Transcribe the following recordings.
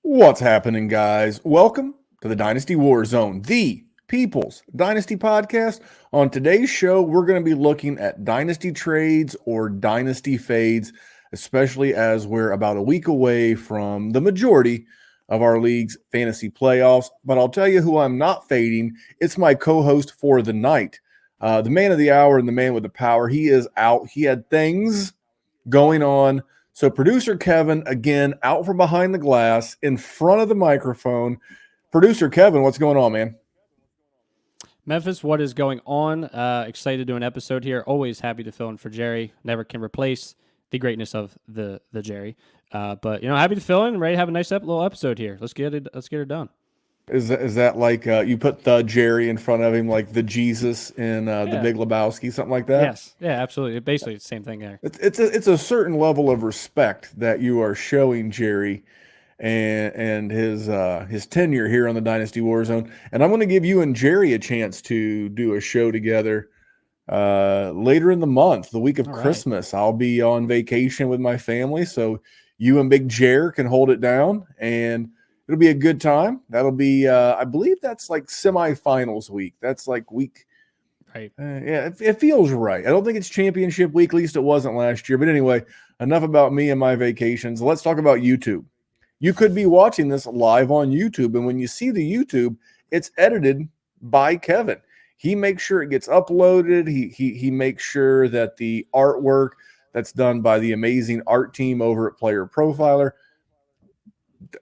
What's happening, guys? Welcome to the Dynasty WarZone, the People's Dynasty podcast. On today's show, we're going to be looking at dynasty trades or dynasty fades, especially as we're about a week away from the majority of our league's fantasy playoffs. But I'll tell you who I'm not fading. It's my co-host for the night, the man of the hour and the man with the power. He is out. He had things going on. So producer Kevin, again, out from behind the glass, in front of the microphone. Producer Kevin, what's going on, man? Memphis, what is going on? Excited to do an episode here. Always happy to fill in for Jerry. Never can replace the greatness of the Jerry. But, happy to fill in and ready to have a nice little episode here. Let's get it done. Is that like you put the Jerry in front of him, like the Jesus in the Big Lebowski, something like that? Yes, yeah, absolutely. Basically, the same thing there. It's a certain level of respect that you are showing Jerry and his tenure here on the Dynasty WarZone. And I'm going to give you and Jerry a chance to do a show together later in the month, the week of Christmas. I'll be on vacation with my family, so you and Big Jer can hold it down, and it'll be a good time. That'll be, I believe that's like semifinals week. That's like week. Right. It feels right. I don't think it's championship week. At least it wasn't last year. But anyway, enough about me and my vacations. Let's talk about YouTube. You could be watching this live on YouTube. And when you see the YouTube, it's edited by Kevin. He makes sure it gets uploaded. He makes sure that the artwork that's done by the amazing art team over at Player Profiler.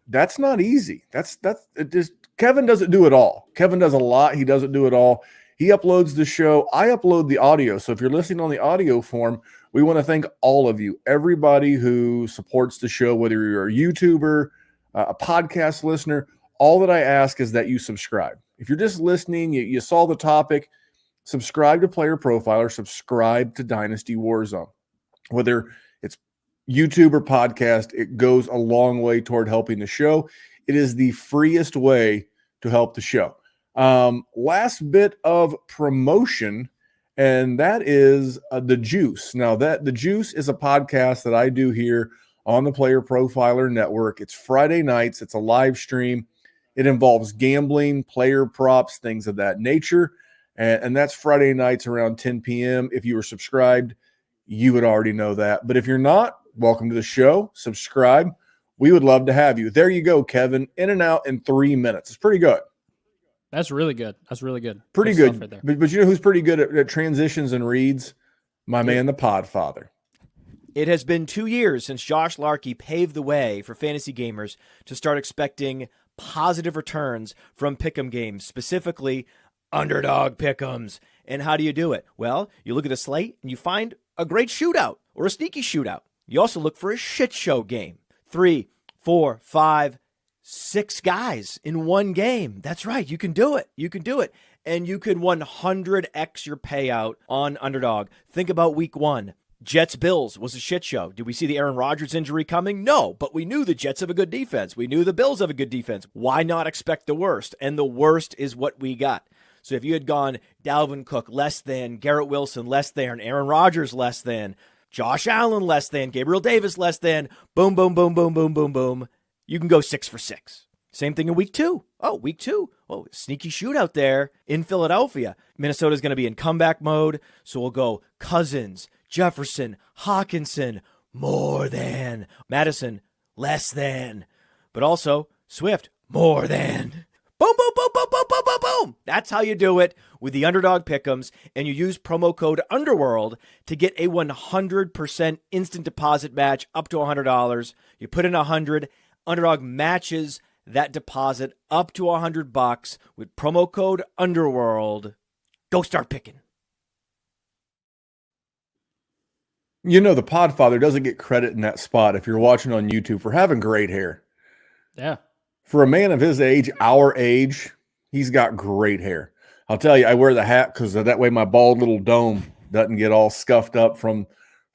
That's not easy. That's it. Just Kevin doesn't do it all. Kevin does a lot. He doesn't do it all. He uploads the show. I upload the audio. So if you're listening on the audio form, we want to thank all of you, everybody who supports the show, whether you're a YouTuber, a podcast listener. All that I ask is that you subscribe. If you're just listening, you saw the topic, subscribe to Player Profiler, subscribe to Dynasty WarZone. Whether it's YouTube or podcast, it goes a long way toward helping the show. It is the freest way to help the show. Last bit of promotion, and that is The Juice. Now, The Juice is a podcast that I do here on the Player Profiler Network. It's Friday nights. It's a live stream. It involves gambling, player props, things of that nature, and that's Friday nights around 10 p.m. If you were subscribed, you would already know that. But if you're not, welcome to the show. Subscribe. We would love to have you. There you go, Kevin. In and out in 3 minutes. It's pretty good. That's really good. Pretty good. Right there. But you know who's pretty good at transitions and reads? My man, the Podfather. It has been 2 years since Josh Larkey paved the way for fantasy gamers to start expecting positive returns from pick'em games, specifically underdog pick'ems. And how do you do it? Well, you look at the slate and you find a great shootout or a sneaky shootout. You also look for a shit show game. 3, 4, 5, 6 guys in one game. That's right. You can do it. And you can 100x your payout on underdog. Think about week 1. Jets-Bills was a shit show. Did we see the Aaron Rodgers injury coming? No, but we knew the Jets have a good defense. We knew the Bills have a good defense. Why not expect the worst? And the worst is what we got. So if you had gone Dalvin Cook less than, Garrett Wilson less than, Aaron Rodgers less than, Josh Allen less than, Gabriel Davis less than, boom, boom, boom, boom, boom, boom, boom, you can go 6 for 6. Same thing in week 2. Week 2. Sneaky shootout there in Philadelphia. Minnesota's going to be in comeback mode, so we'll go Cousins, Jefferson, Hawkinson, more than, Madison, less than, but also Swift, more than. Boom, boom, boom, boom, boom, boom, boom, boom. That's how you do it with the underdog pick'ems, and you use promo code Underworld to get a 100% instant deposit match up to $100. You put in $100, underdog matches that deposit up to $100 with promo code Underworld. Go start picking. You know, the Podfather doesn't get credit in that spot if you're watching on YouTube for having great hair. Yeah. For a man of his age, our age, he's got great hair. I'll tell you, I wear the hat because that way my bald little dome doesn't get all scuffed up from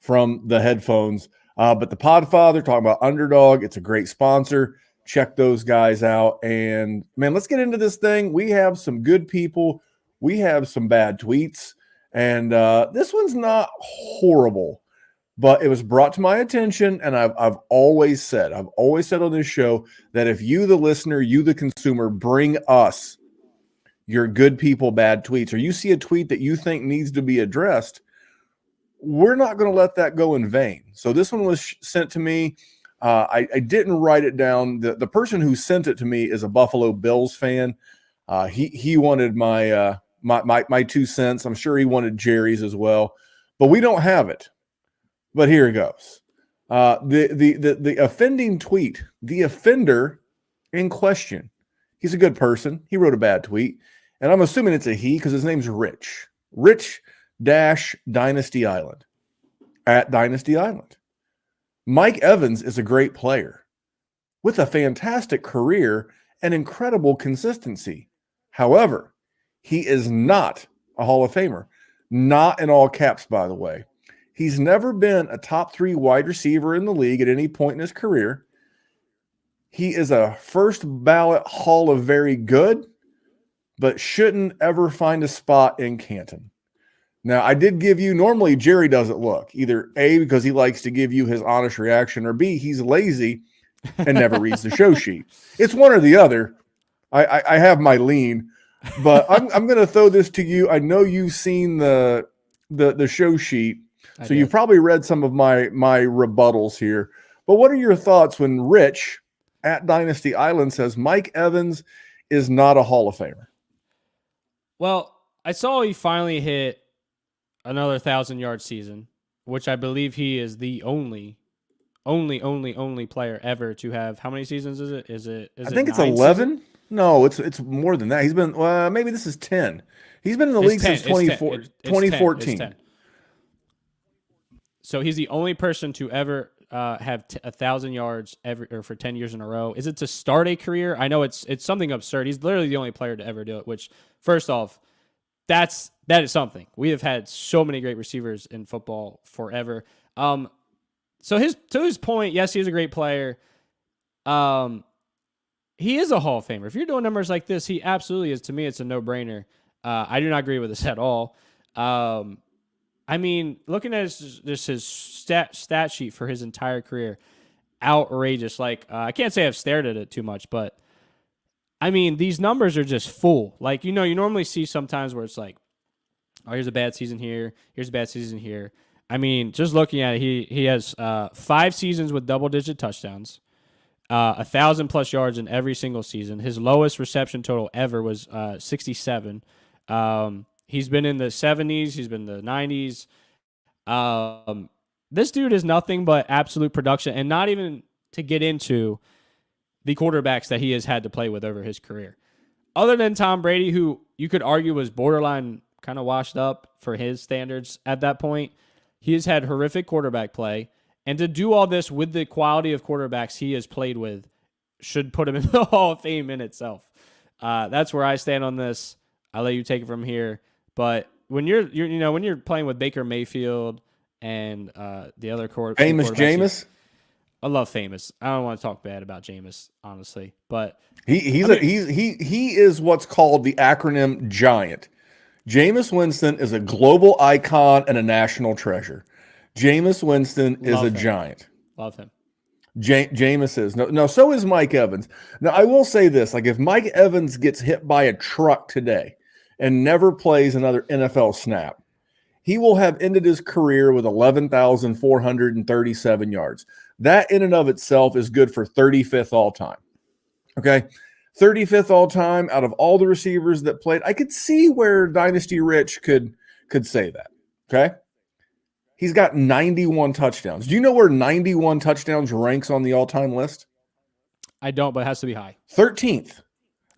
the headphones. But the Podfather, talking about underdog, it's a great sponsor. Check those guys out. And, man, let's get into this thing. We have some good people we have some bad tweets, and this one's not horrible, but it was brought to my attention, and I've always said on this show that if you, the listener, you, the consumer, bring us your good people bad tweets, or you see a tweet that you think needs to be addressed, we're not going to let that go in vain. So this one was sent to me. I didn't write it down. The person who sent it to me is a Buffalo Bills fan. He wanted my 2 cents. I'm sure he wanted Jerry's as well, but we don't have it. But here it goes. The offending tweet, the offender in question, he's a good person. He wrote a bad tweet, and I'm assuming it's a he because his name's Rich. Rich-Dynasty Island at Dynasty Island. Mike Evans is a great player with a fantastic career and incredible consistency. However, he is not a Hall of Famer. Not in all caps, by the way. He's never been a top 3 wide receiver in the league at any point in his career. He is a first ballot Hall of Very Good, but shouldn't ever find a spot in Canton. Now, I did give you, normally Jerry doesn't look. Either A, because he likes to give you his honest reaction, or B, he's lazy and never reads the show sheet. It's one or the other. I have my lean, but I'm going to throw this to you. I know you've seen the show sheet, so you've probably read some of my rebuttals here. But what are your thoughts when Rich at Dynasty Island says Mike Evans is not a Hall of Famer? Well, I saw he finally hit another 1,000-yard season, which I believe he is the only player ever to have. How many seasons is it? I think it's 11. Seasons? No, it's more than that. He's been maybe this is 10. He's been in the league since 2014. 10. So he's the only person to ever have 1,000 yards for 10 years in a row. Is it to start a career? I know it's something absurd. He's literally the only player to ever do it, which first off, that is something. We have had so many great receivers in football forever. To his point, yes, he's a great player. He is a Hall of Famer. If you're doing numbers like this, he absolutely is. To me, it's a no-brainer. I do not agree with this at all. I mean, looking at his stat sheet for his entire career, outrageous. Like, I can't say I've stared at it too much, but I mean, these numbers are just full. Like, you normally see sometimes where it's like, oh, here's a bad season here, here's a bad season here. I mean, just looking at it, he has 5 seasons with double-digit touchdowns, 1,000+ yards in every single season. His lowest reception total ever was 67. He's been in the 70s. He's been in the 90s. This dude is nothing but absolute production, and not even to get into the quarterbacks that he has had to play with over his career. Other than Tom Brady, who you could argue was borderline kind of washed up for his standards at that point, he has had horrific quarterback play. And to do all this with the quality of quarterbacks he has played with should put him in the Hall of Fame in itself. That's where I stand on this. I'll let you take it from here. But when you're playing with Baker Mayfield and the other famous Jameis, I love famous. I don't want to talk bad about Jameis, honestly, but he is what's called the acronym GIANT. Jameis Winston is a global icon and a national treasure. Jameis Winston is a giant. Love him. Jameis is. No, so is Mike Evans. Now, I will say this. Like, if Mike Evans gets hit by a truck today and never plays another NFL snap, he will have ended his career with 11,437 yards. That in and of itself is good for 35th all time. Okay? 35th all time out of all the receivers that played. I could see where Dynasty Rich could say that. Okay? He's got 91 touchdowns. Do you know where 91 touchdowns ranks on the all-time list? I don't, but it has to be high. 13th.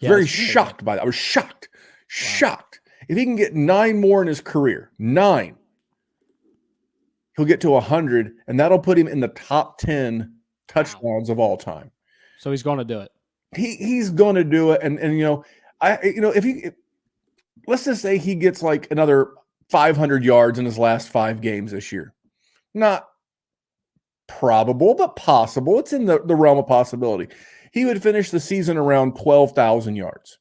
Very shocked by that. I was shocked. Wow. Shocked. If he can get 9 more in his career, 9, he'll get to 100, and that'll put him in the top 10 touchdowns of all time. So he's going to do it. He's going to do it, and if let's just say he gets like another 500 yards in his last 5 games this year. Not probable, but possible. It's in the realm of possibility. He would finish the season around 12,000 yards.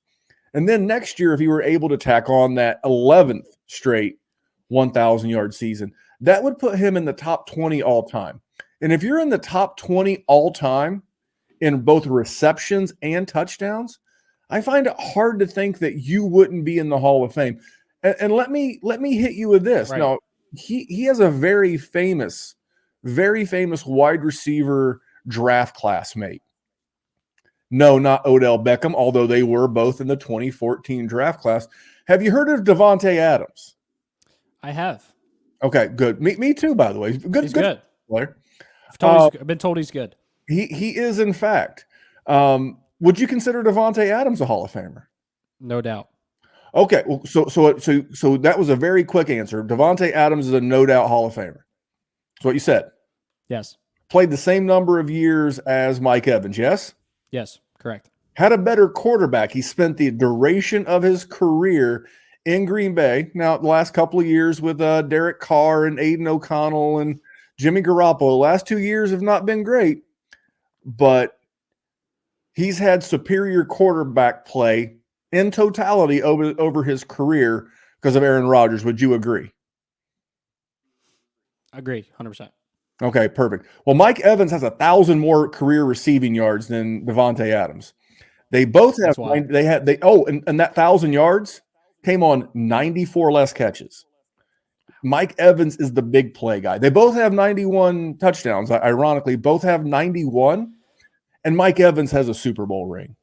And then next year, if he were able to tack on that 11th straight 1,000-yard season, that would put him in the top 20 all time. And if you're in the top 20 all time in both receptions and touchdowns, I find it hard to think that you wouldn't be in the Hall of Fame. And let me hit you with this. Right. Now, he has a very famous wide receiver draft classmate. No, not Odell Beckham, although they were both in the 2014 draft class. Have you heard of Devontae Adams? I have. Okay, good. Me too, by the way. He's good. Player. I've been told he's good. He is, in fact. Would you consider Devontae Adams a Hall of Famer? No doubt. Okay, well, so that was a very quick answer. Devontae Adams is a no doubt Hall of Famer. That's what you said. Yes. Played the same number of years as Mike Evans, yes? Yes, correct. Had a better quarterback. He spent the duration of his career in Green Bay. Now, the last couple of years with Derek Carr and Aiden O'Connell and Jimmy Garoppolo, the last 2 years have not been great, but he's had superior quarterback play in totality over his career because of Aaron Rodgers. Would you agree? Agree, 100%. Okay, perfect. Well, Mike Evans has 1,000 more career receiving yards than Devontae Adams. They both have. And that 1,000 yards came on 94 less catches. Mike Evans is the big play guy. They both have 91 touchdowns. Ironically, both have 91, and Mike Evans has a Super Bowl ring.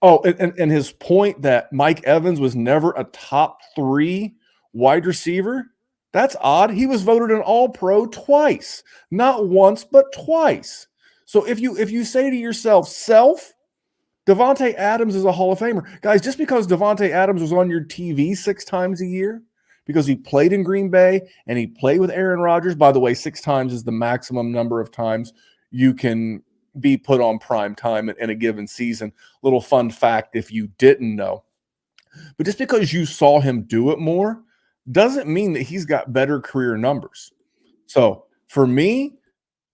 Oh, and his point that Mike Evans was never a top 3 wide receiver. That's odd. He was voted an All-Pro twice, not once, but twice. So if you say to yourself, Devontae Adams is a Hall of Famer. Guys, just because Devontae Adams was on your TV 6 times a year, because he played in Green Bay and he played with Aaron Rodgers. By the way, 6 times is the maximum number of times you can be put on prime time in a given season. Little fun fact if you didn't know. But just because you saw him do it more doesn't mean that he's got better career numbers. So for me,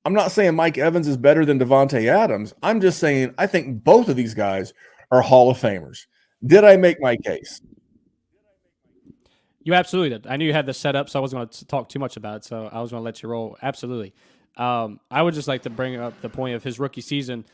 I'm not saying Mike Evans is better than Devontae Adams. I'm just saying I think both of these guys are Hall of Famers. Did I make my case? You absolutely did. I knew you had this set up, so I wasn't going to talk too much about it, so I was going to let you roll. Absolutely. I would just like to bring up the point of his rookie season.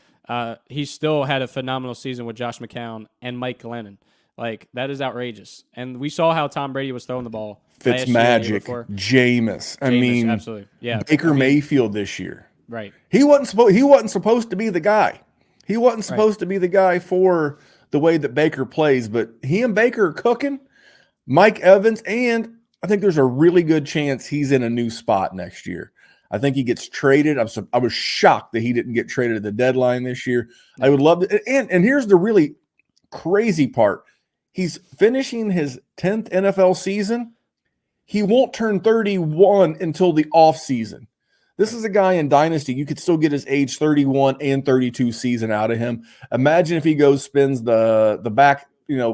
He still had a phenomenal season with Josh McCown and Mike Glennon. Like, that is outrageous. And we saw how Tom Brady was throwing the ball. Fitzmagic, Jameis. I mean, absolutely. Yeah. Baker Mayfield this year. Right. He wasn't supposed to be the guy. He wasn't supposed to be the guy for the way that Baker plays, but he and Baker are cooking. Mike Evans, and I think there's a really good chance he's in a new spot next year. I think he gets traded. I was shocked that he didn't get traded at the deadline this year. I would love to. And here's the really crazy part. He's finishing his 10th NFL season. He won't turn 31 until the offseason. This is a guy in Dynasty. You could still get his age 31 and 32 season out of him. Imagine if he spends the back,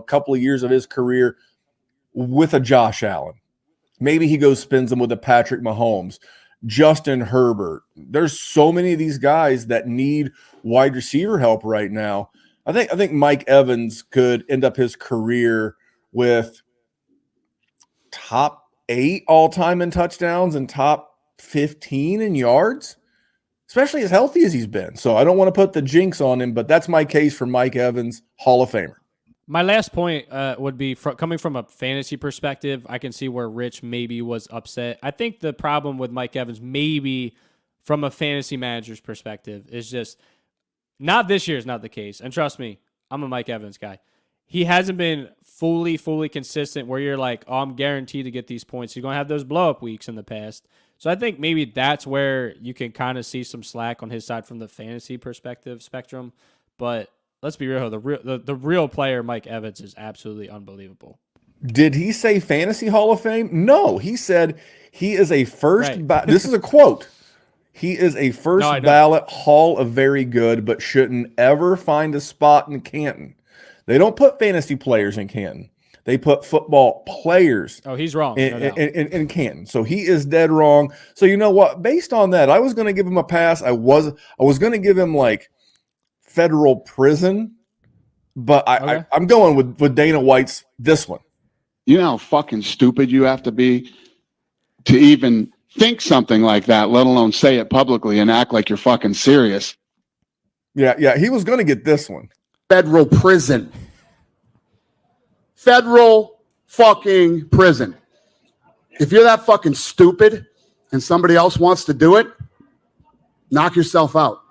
couple of years of his career with a Josh Allen. Maybe he spends them with a Patrick Mahomes, Justin Herbert. There's so many of these guys that need wide receiver help right now. I think Mike Evans could end up his career with top 8 all-time in touchdowns and top 15 in yards, especially as healthy as he's been. So I don't want to put the jinx on him, but that's my case for Mike Evans, Hall of Famer. My last point would be coming from a fantasy perspective. I can see where Rich maybe was upset. I think the problem with Mike Evans, maybe from a fantasy manager's perspective, is just not this year is not the case. And trust me, I'm a Mike Evans guy. He hasn't been fully consistent where you're like, oh, I'm guaranteed to get these points. You're going to have those blow-up weeks in the past. So I think maybe that's where you can kind of see some slack on his side from the fantasy perspective spectrum. But let's be real, the real player, Mike Evans, is absolutely unbelievable. Did he say fantasy Hall of Fame? No, he said he is a first this is a quote. He is a first ballot Hall of Very Good, but shouldn't ever find a spot in Canton. They don't put fantasy players in Canton. They put football players. Oh, he's wrong. In Canton. So he is dead wrong. So you know what? Based on that, I was going to give him a pass. I was going to give him like federal prison But Okay. I'm going with Dana White's this one. You know how fucking stupid you have to be to even think something like that, let alone say it publicly and act like you're fucking serious. Yeah, he was going to get this one. Federal prison. Federal fucking prison. If you're that fucking stupid and somebody else wants to do it, knock yourself out.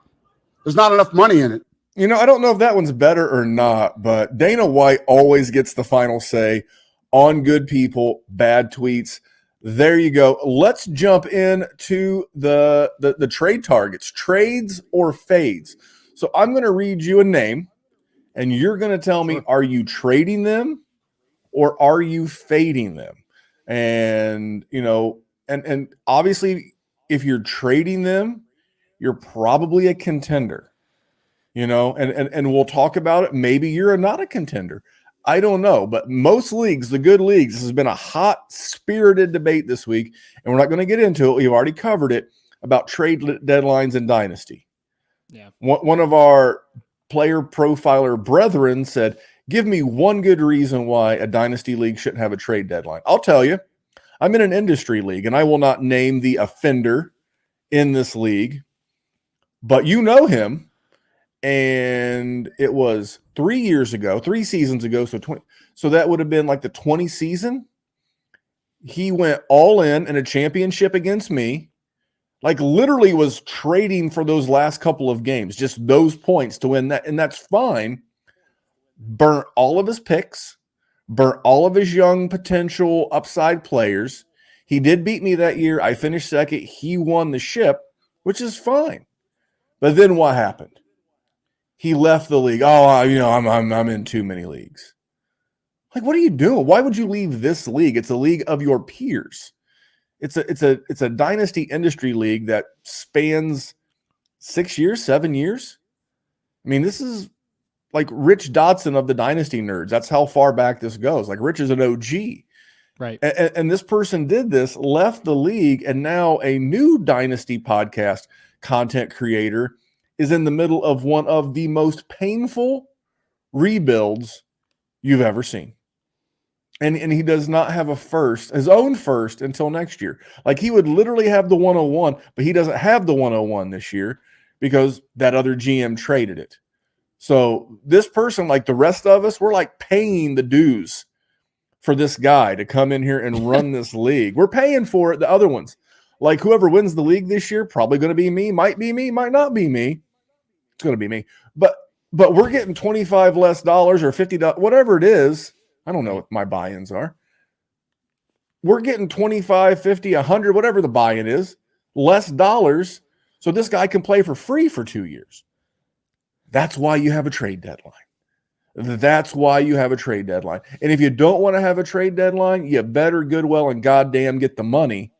There's not enough money in it. You know, I don't know if that one's better or not, but Dana White always gets the final say on good people, bad tweets. There you go. Let's jump into the trade targets, trades or fades. So I'm going to read you a name, and you're going to tell me, are you trading them or are you fading them? And, you know, and obviously, if you're trading them, you're probably a contender. You know, and we'll talk about it. Maybe you're not a contender. I don't know. But most leagues, the good leagues, this has been a hot, spirited debate this week, and we're not going to get into it. We've already covered it about trade deadlines in Dynasty. Yeah. One of our player profiler brethren said, give me one good reason why a Dynasty league shouldn't have a trade deadline. I'll tell you. I'm in an industry league, and I will not name the offender in this league, but you know him. And it was 3 seasons ago. So that would have been like the 20 season. He went all in a championship against me, like literally was trading for those last couple of games, just those points to win that. And that's fine. Burnt all of his picks, burnt all of his young potential upside players. He did beat me that year. I finished second. He won the ship, which is fine. But then what happened? He left the league. Oh, you know, I'm in too many leagues. Like, what are you doing? Why would you leave this league? It's a league of your peers. It's a dynasty industry league that spans 6 years, 7 years. I mean, this is like Rich Dodson of the dynasty nerds. That's how far back this goes. Like Rich is an OG. Right. And this person did this, left the league, and now a new dynasty podcast content creator is in the middle of one of the most painful rebuilds you've ever seen. And he does not have his own first until next year. Like he would literally have the 101, but he doesn't have the 101 this year because that other GM traded it. So this person, like the rest of us, we're like paying the dues for this guy to come in here and run this league. We're paying for it, the other ones. Like whoever wins the league this year, probably going to be me, might not be me. It's going to be me. But we're getting $25 less or $50, whatever it is. I don't know what my buy-ins are. We're getting 25, 50, 100, whatever the buy-in is, less dollars. So this guy can play for free for 2 years. That's why you have a trade deadline. That's why you have a trade deadline. And if you don't want to have a trade deadline, you better good well and goddamn get the money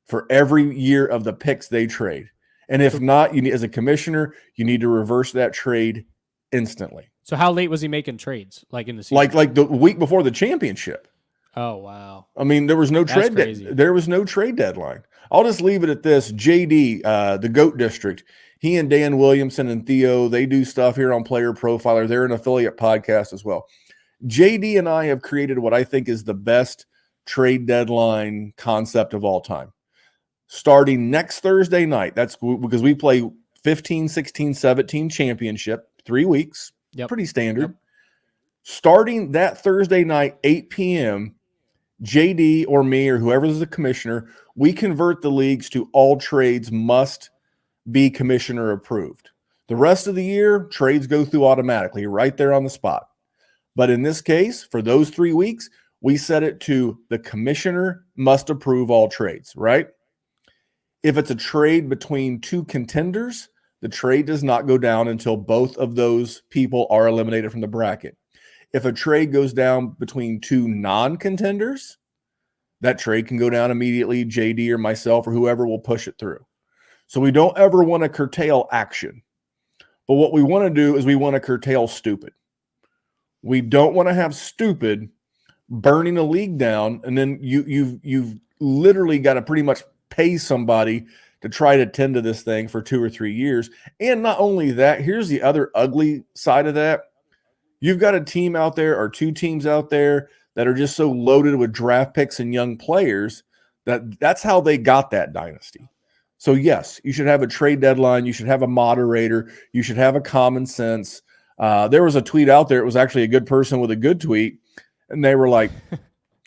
for every year of the picks they trade. And if not, you need, as a commissioner, you need to reverse that trade instantly. So how late was he making trades? Like in the season? Like the week before the championship. Oh wow. I mean, there was no That's trade. crazy. There was no trade deadline. I'll just leave it at this. JD, the GOAT District, he and Dan Williamson and Theo, they do stuff here on Player Profiler. They're an affiliate podcast as well. JD and I have created what I think is the best trade deadline concept of all time. Starting next Thursday night, that's because we play 15, 16, 17 championship, 3 weeks, pretty standard. Yep. Starting that Thursday night, 8 p.m., JD or me or whoever is the commissioner, we convert the leagues to all trades must be commissioner approved. The rest of the year, trades go through automatically right there on the spot. But in this case, for those 3 weeks, we set it to the commissioner must approve all trades, right? If it's a trade between two contenders, the trade does not go down until both of those people are eliminated from the bracket. If a trade goes down between two non-contenders, that trade can go down immediately. JD or myself or whoever will push it through. So we don't ever want to curtail action. But what we want to do is we want to curtail stupid. We don't want to have stupid burning a league down, and then you've literally got to pretty much pay somebody to try to tend to this thing for 2 or 3 years. And not only that, here's the other ugly side of that. You've got a team out there or two teams out there that are just so loaded with draft picks and young players that's how they got that dynasty. So yes, you should have a trade deadline. You should have a moderator. You should have a common sense. There was a tweet out there. It was actually a good person with a good tweet. And they were like,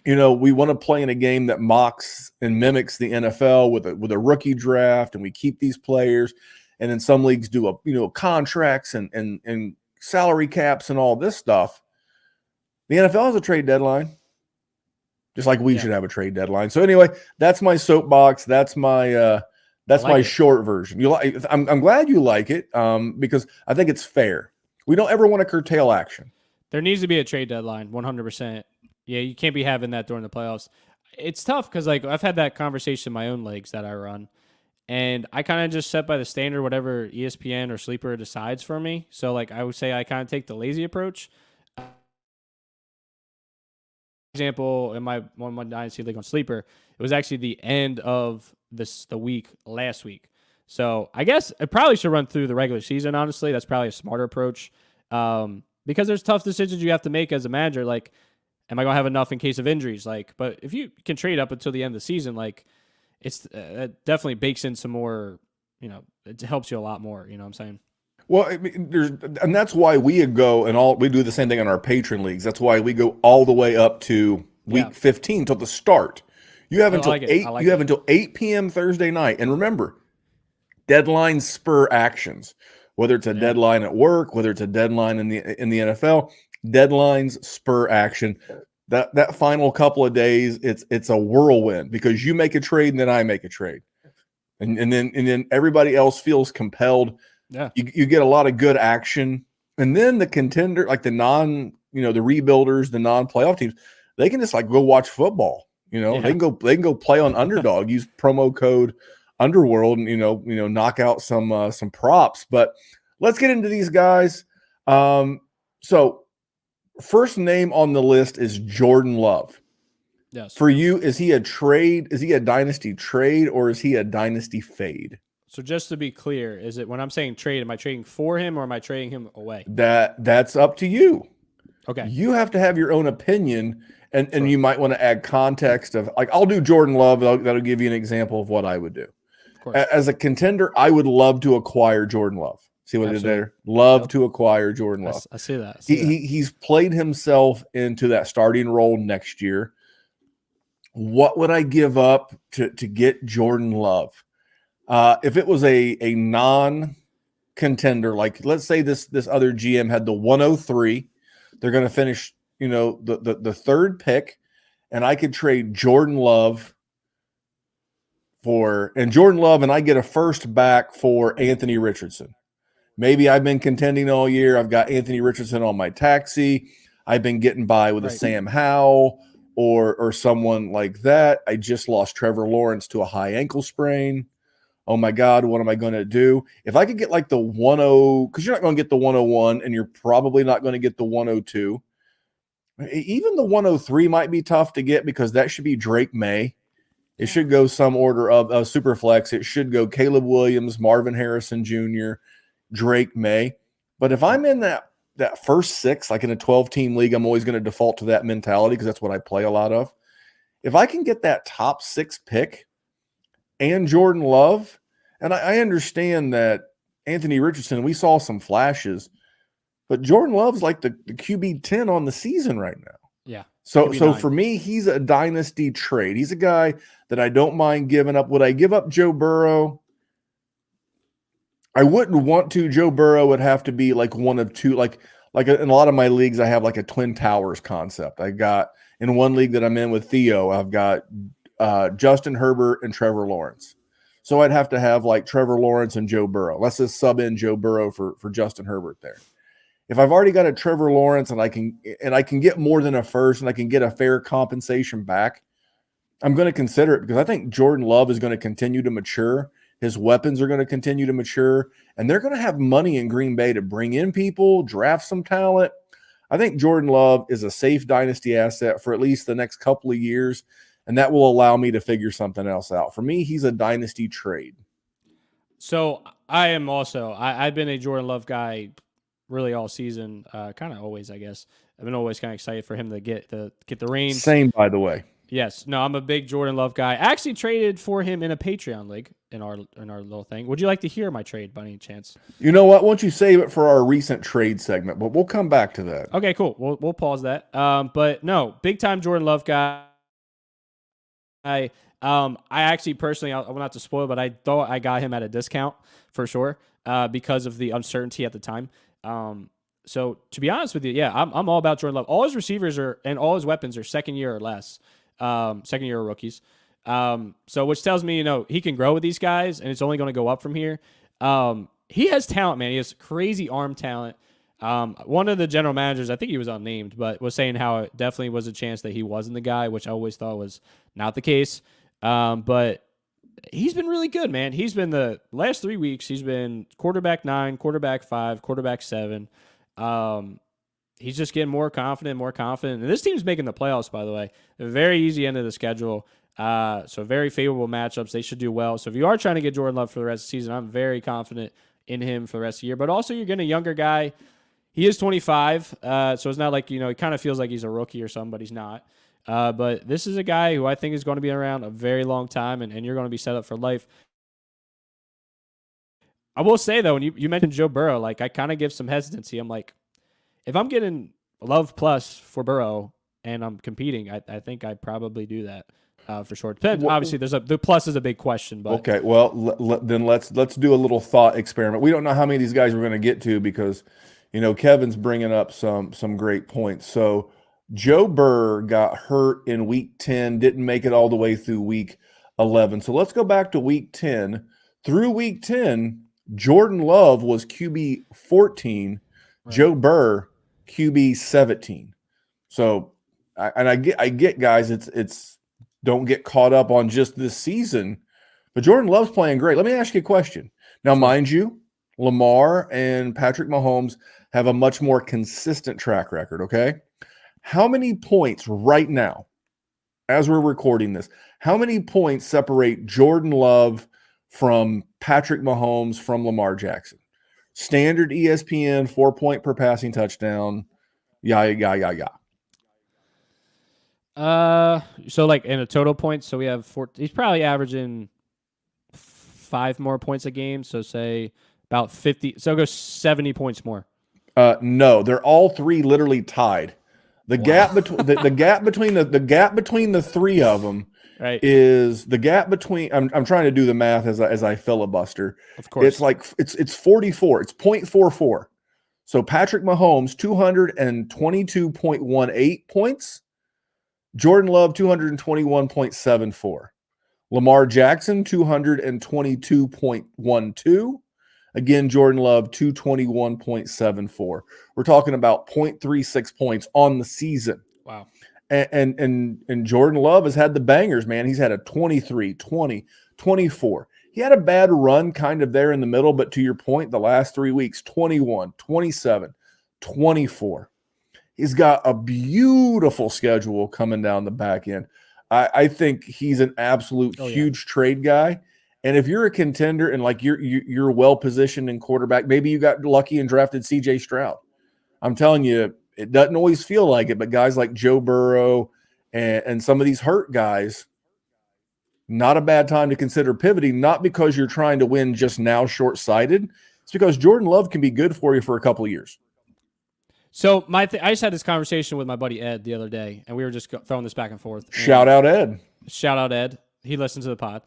we want to play in a game that mocks and mimics the NFL with a rookie draft, and we keep these players. And then some leagues do contracts and salary caps and all this stuff. The NFL has a trade deadline, just like we should have a trade deadline. So anyway, that's my soapbox. That's my short version. I'm glad you like it because I think it's fair. We don't ever want to curtail action. There needs to be a trade deadline, 100%. Yeah, you can't be having that during the playoffs. It's tough because I've had that conversation in my own leagues that I run, and I kind of just set by the standard whatever ESPN or Sleeper decides for me. So I would say I kind of take the lazy approach. Example, in my Dynasty league on Sleeper, it was actually the end of the week last week. So I guess it probably should run through the regular season. Honestly, that's probably a smarter approach because there's tough decisions you have to make as a manager. Am I gonna have enough in case of injuries? But if you can trade up until the end of the season, it's it definitely bakes in some more. It helps you a lot more. You know what I'm saying? Well, I mean, and that's why we do the same thing in our patron leagues. That's why we go all the way up to week 15 till the start. You have until 8 p.m. Thursday night. And remember, deadlines spur actions. Whether it's a deadline at work, whether it's a deadline in the NFL, deadlines spur action. That final couple of days, it's a whirlwind because you make a trade and then I make a trade. And then everybody else feels compelled. Yeah. You get a lot of good action. And then the contender, the the rebuilders, the non-playoff teams, they can just go watch football. They can go play on Underdog, use promo code Underworld and knock out some props. But let's get into these guys. So first name on the list is Jordan Love. Yes. For you, is he a trade? Is he a dynasty trade or is he a dynasty fade? So just to be clear, is it when I'm saying trade, am I trading for him or am I trading him away? That's up to you. Okay. You have to have your own opinion, and you might want to add context of I'll do Jordan Love. That'll give you an example of what I would do. Of course. As a contender, I would love to acquire Jordan Love. See what I did there? Love to acquire Jordan Love. I see that. He's played himself into that starting role next year. What would I give up to get Jordan Love? If it was a non-contender, let's say this other GM had the 103, they're going to finish, the third pick, and I could trade Jordan Love and I get a first back for Anthony Richardson. Maybe I've been contending all year. I've got Anthony Richardson on my taxi. I've been getting by with a Sam Howell or someone like that. I just lost Trevor Lawrence to a high ankle sprain. Oh my God, what am I going to do? If I could get the 10, because you're not going to get the 101 and you're probably not going to get the 102. Even the 103 might be tough to get because that should be Drake May. It should go some order of superflex. It should go Caleb Williams, Marvin Harrison Jr., Drake May. But if I'm in that first six, in a 12-team league, I'm always going to default to that mentality because that's what I play a lot of. If I can get that top 6 pick and Jordan Love, and I understand that Anthony Richardson, we saw some flashes, but Jordan Love's the QB 10 on the season right now. Yeah. So for me, he's a dynasty trade. He's a guy that I don't mind giving up. Would I give up Joe Burrow? I wouldn't want to. Joe Burrow would have to be one of two. In a lot of my leagues, I have a Twin Towers concept. I got in one league that I'm in with Theo, I've got Justin Herbert and Trevor Lawrence. So I'd have to have Trevor Lawrence and Joe Burrow. Let's just sub in Joe Burrow for Justin Herbert there. If I've already got a Trevor Lawrence and I can get more than a first and I can get a fair compensation back, I'm going to consider it because I think Jordan Love is going to continue to mature. His weapons are going to continue to mature, and they're going to have money in Green Bay to bring in people, draft some talent. I think Jordan Love is a safe dynasty asset for at least the next couple of years, and that will allow me to figure something else out. For me, he's a dynasty trade. So I am also I've been a Jordan Love guy really all season, kind of always, I guess. I've been always kind of excited for him to get the reins. Same, by the way. Yes. No, I'm a big Jordan Love guy. I actually traded for him in a Patreon league in our little thing. Would you like to hear my trade by any chance? You know what? Why don't you save it for our recent trade segment? But we'll come back to that. Okay, cool. We'll pause that. But no, big time Jordan Love guy. I actually personally, I will not to spoil, but I thought I got him at a discount for sure because of the uncertainty at the time. So to be honest with you, yeah, I'm all about Jordan Love. All his receivers and all his weapons are second year or less, second year rookies. So which tells me, he can grow with these guys and it's only going to go up from here. He has talent, man. He has crazy arm talent. One of the general managers, I think he was unnamed, but was saying how it definitely was a chance that he wasn't the guy, which I always thought was not the case. But he's been really good, man. He's been the last 3 weeks. He's been quarterback 9, quarterback 5, quarterback 7. He's just getting more confident. And this team's making the playoffs, by the way. A very easy end of the schedule. So very favorable matchups. They should do well. So if you are trying to get Jordan Love for the rest of the season, I'm very confident in him for the rest of the year. But also you're getting a younger guy. He is 25, so it's not like, he kind of feels like he's a rookie or something, but he's not. But this is a guy who I think is going to be around a very long time, and you're going to be set up for life. I will say, though, when you mentioned Joe Burrow, like, I kind of give some hesitancy. I'm like, if I'm getting Love plus for Burrow and I'm competing, I think I'd probably do that for sure. Depends. Obviously, the plus is a big question. But okay, well, then let's do a little thought experiment. We don't know how many of these guys we're going to get to because – Kevin's bringing up some great points. So Joe Burr got hurt in week 10, didn't make it all the way through week 11. So let's go back to week 10. Through week 10, Jordan Love was QB 14, right. Joe Burr QB 17. So I get guys, it's don't get caught up on just this season, but Jordan Love's playing great. Let me ask you a question. Now, mind you, Lamar and Patrick Mahomes have a much more consistent track record, okay? How many points right now, as we're recording this, how many points separate Jordan Love from Patrick Mahomes from Lamar Jackson? Standard ESPN, 4-point per passing touchdown, yeah. So like in a total points, so we have 4. He's probably averaging 5 more points a game, so say about 50. So it goes 70 points more. No, they're all three literally tied. The gap between the gap between the three of them right. is the gap between. I'm trying to do the math as I filibuster. Of course, it's like it's 44. It's 0.44. So Patrick Mahomes 222.18 points. Jordan Love 221.74. Lamar Jackson 222.12. Again, Jordan Love, 221.74. We're talking about 0.36 points on the season. Wow. And Jordan Love has had the bangers, man. He's had a 23, 20, 24. He had a bad run kind of there in the middle, but to your point, the last 3 weeks, 21, 27, 24. He's got a beautiful schedule coming down the back end. I think he's an absolute huge trade guy. And if you're a contender and like you're well positioned in quarterback, maybe you got lucky and drafted CJ Stroud. I'm telling you, it doesn't always feel like it, but guys like Joe Burrow and some of these hurt guys, not a bad time to consider pivoting, not because you're trying to win just now short-sighted. It's because Jordan Love can be good for you for a couple of years. So I just had this conversation with my buddy Ed the other day, and we were just throwing this back and forth. Shout out Ed. Shout out Ed. He listens to the pod.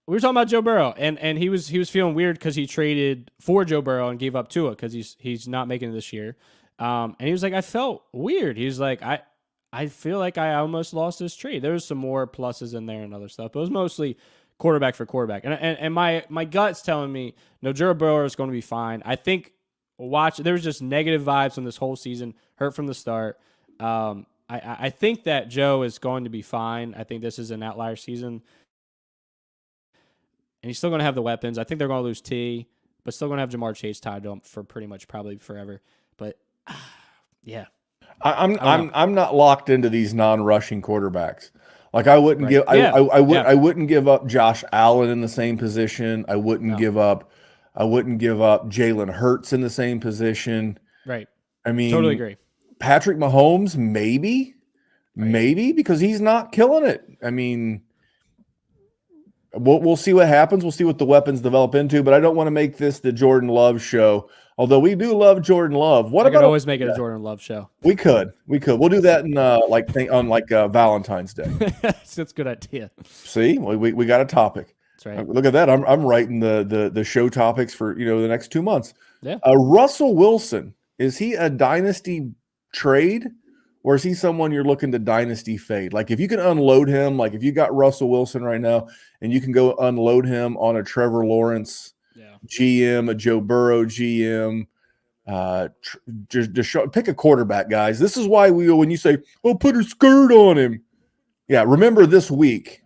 We were talking about Joe Burrow, and he was feeling weird because he traded for Joe Burrow and gave up Tua because he's not making it this year. And he was like, I felt weird. He was like, I feel like I almost lost this trade. There was some more pluses in there and other stuff, but it was mostly quarterback for quarterback. And my gut's telling me, no, Joe Burrow is going to be fine. I think there was just negative vibes on this whole season, hurt from the start. I think that Joe is going to be fine. I think this is an outlier season. And he's still going to have the weapons. I think they're going to lose T, but still going to have Jamar Chase tied to him for pretty much probably forever. But yeah, I'm not locked into these non-rushing quarterbacks. Like I wouldn't I wouldn't give up Josh Allen in the same position. I wouldn't give up I wouldn't give up Jalen Hurts in the same position. Right. I mean, Totally agree. Patrick Mahomes, maybe, because he's not killing it. I mean, we'll see what happens. We'll see what the weapons develop into, but I don't want to make this the Jordan Love show. Although we do love Jordan Love. I could always make it a Jordan Love show. We could. We'll do that in on Valentine's Day. That's a good idea. See, we got a topic. That's right. Look at that. I'm writing the show topics for the next 2 months. Yeah. Russell Wilson, is he a dynasty trade, or is he someone you're looking to dynasty fade? Like if you can unload him, like if you got Russell Wilson right now and you can go unload him on a Trevor Lawrence GM, a Joe Burrow GM, just pick a quarterback, guys. This is why when you say, "Oh, put a skirt on him," yeah, remember this week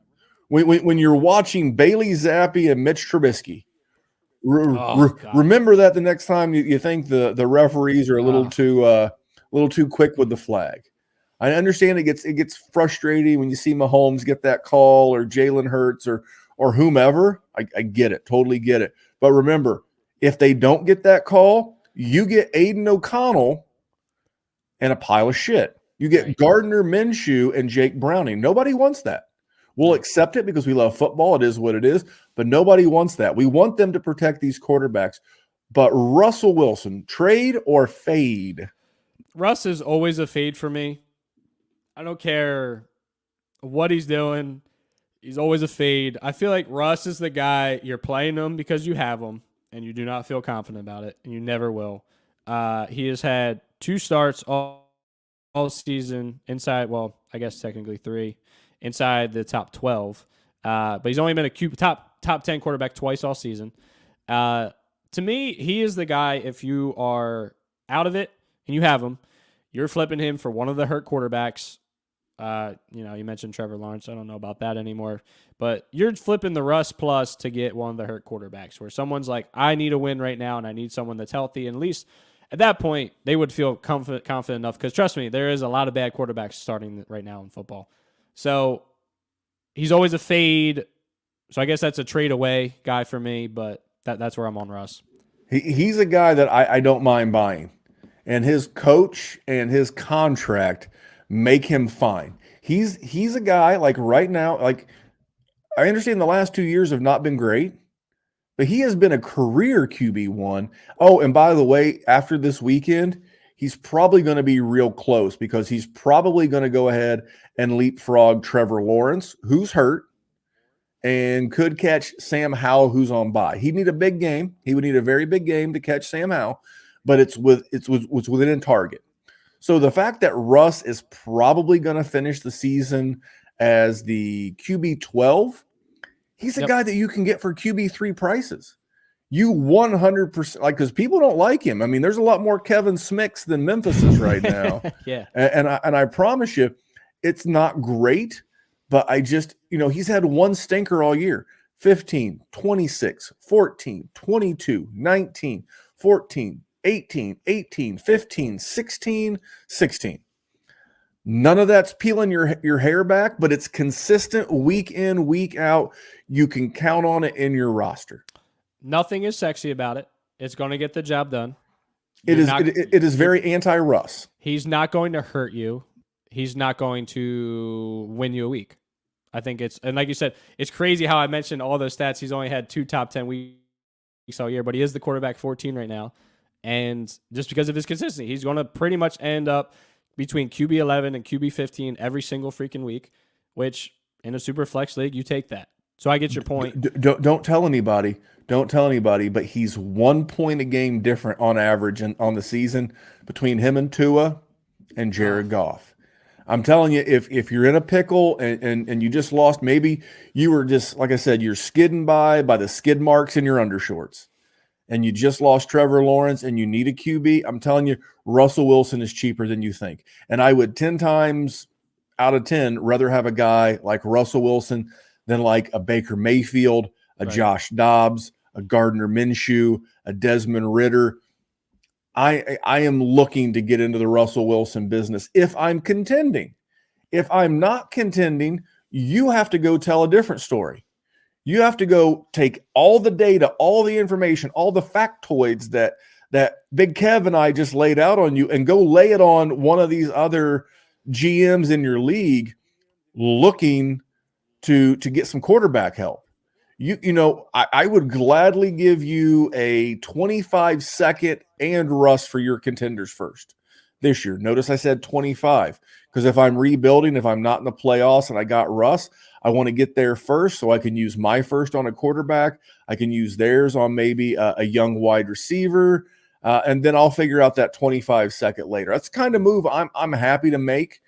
when you're watching Bailey Zappi and Mitch Trubisky. Remember that the next time you think the referees are a little too quick with the flag. I understand it gets frustrating when you see Mahomes get that call or Jalen Hurts or whomever. I get it, totally get it. But remember, if they don't get that call, you get Aiden O'Connell and a pile of shit. You get Gardner Minshew and Jake Browning. Nobody wants that. We'll accept it because we love football. It is what it is. But nobody wants that. We want them to protect these quarterbacks. But Russell Wilson, trade or fade? Russ is always a fade for me. I don't care what he's doing. He's always a fade. I feel like Russ is the guy you're playing him because you have him and you do not feel confident about it, and you never will. He has had 2 starts all season inside, well, I guess technically 3, inside the top 12. But he's only been a top 10 quarterback twice all season. To me, he is the guy, if you are out of it and you have him, you're flipping him for one of the hurt quarterbacks. You mentioned Trevor Lawrence. I don't know about that anymore. But you're flipping the Russ plus to get one of the hurt quarterbacks where someone's like, I need a win right now and I need someone that's healthy. And at least at that point, they would feel confident enough because trust me, there is a lot of bad quarterbacks starting right now in football. So he's always a fade. So I guess that's a trade away guy for me, but that's where I'm on Russ. He's a guy that I don't mind buying. And his coach and his contract make him fine. He's a guy like right now, like I understand the last 2 years have not been great, but he has been a career QB1. Oh, and by the way, after this weekend, he's probably going to be real close because he's probably going to go ahead and leapfrog Trevor Lawrence, who's hurt, and could catch Sam Howell, who's on bye. He'd need a big game. He would need a very big game to catch Sam Howell, but it's within target. So the fact that Russ is probably going to finish the season as the QB 12, he's a guy that you can get for QB 3 prices. You 100%, like, because people don't like him. I mean, there's a lot more Kevin Smicks than Memphis is right now. Yeah. And I promise you, it's not great, but I just, he's had one stinker all year. 15, 26, 14, 22, 19, 14, 18, 18, 15, 16, 16. None of that's peeling your hair back, but it's consistent week in, week out. You can count on it in your roster. Nothing is sexy about it. It's going to get the job done. It is very anti-Russ. He's not going to hurt you. He's not going to win you a week. I think and like you said, it's crazy how I mentioned all those stats. He's only had 2 top 10 weeks all year, but he is the quarterback 14 right now. And just because of his consistency, he's going to pretty much end up between QB 11 and QB 15 every single freaking week, which in a super flex league, you take that. So I get your point. Don't tell anybody. Don't tell anybody, but he's 1 point a game different on average on the season between him and Tua and Jared Goff. I'm telling you, if you're in a pickle and you just lost, maybe you were just, like I said, you're skidding by the skid marks in your undershorts, and you just lost Trevor Lawrence and you need a QB, I'm telling you, Russell Wilson is cheaper than you think. And I would 10 times out of 10 rather have a guy like Russell Wilson than like a Baker Mayfield, a Josh Dobbs, a Gardner Minshew, a Desmond Ridder. I am looking to get into the Russell Wilson business if I'm contending. If I'm not contending, you have to go tell a different story. You have to go take all the data, all the information, all the factoids that Big Kev and I just laid out on you, and go lay it on one of these other GMs in your league looking to get some quarterback help. I would gladly give you a 25-second and Russ for your contenders first this year. Notice I said 25, because if I'm rebuilding, if I'm not in the playoffs and I got Russ, I want to get there first so I can use my first on a quarterback. I can use theirs on maybe a young wide receiver, and then I'll figure out that 25-second later. That's the kind of move I'm happy to make.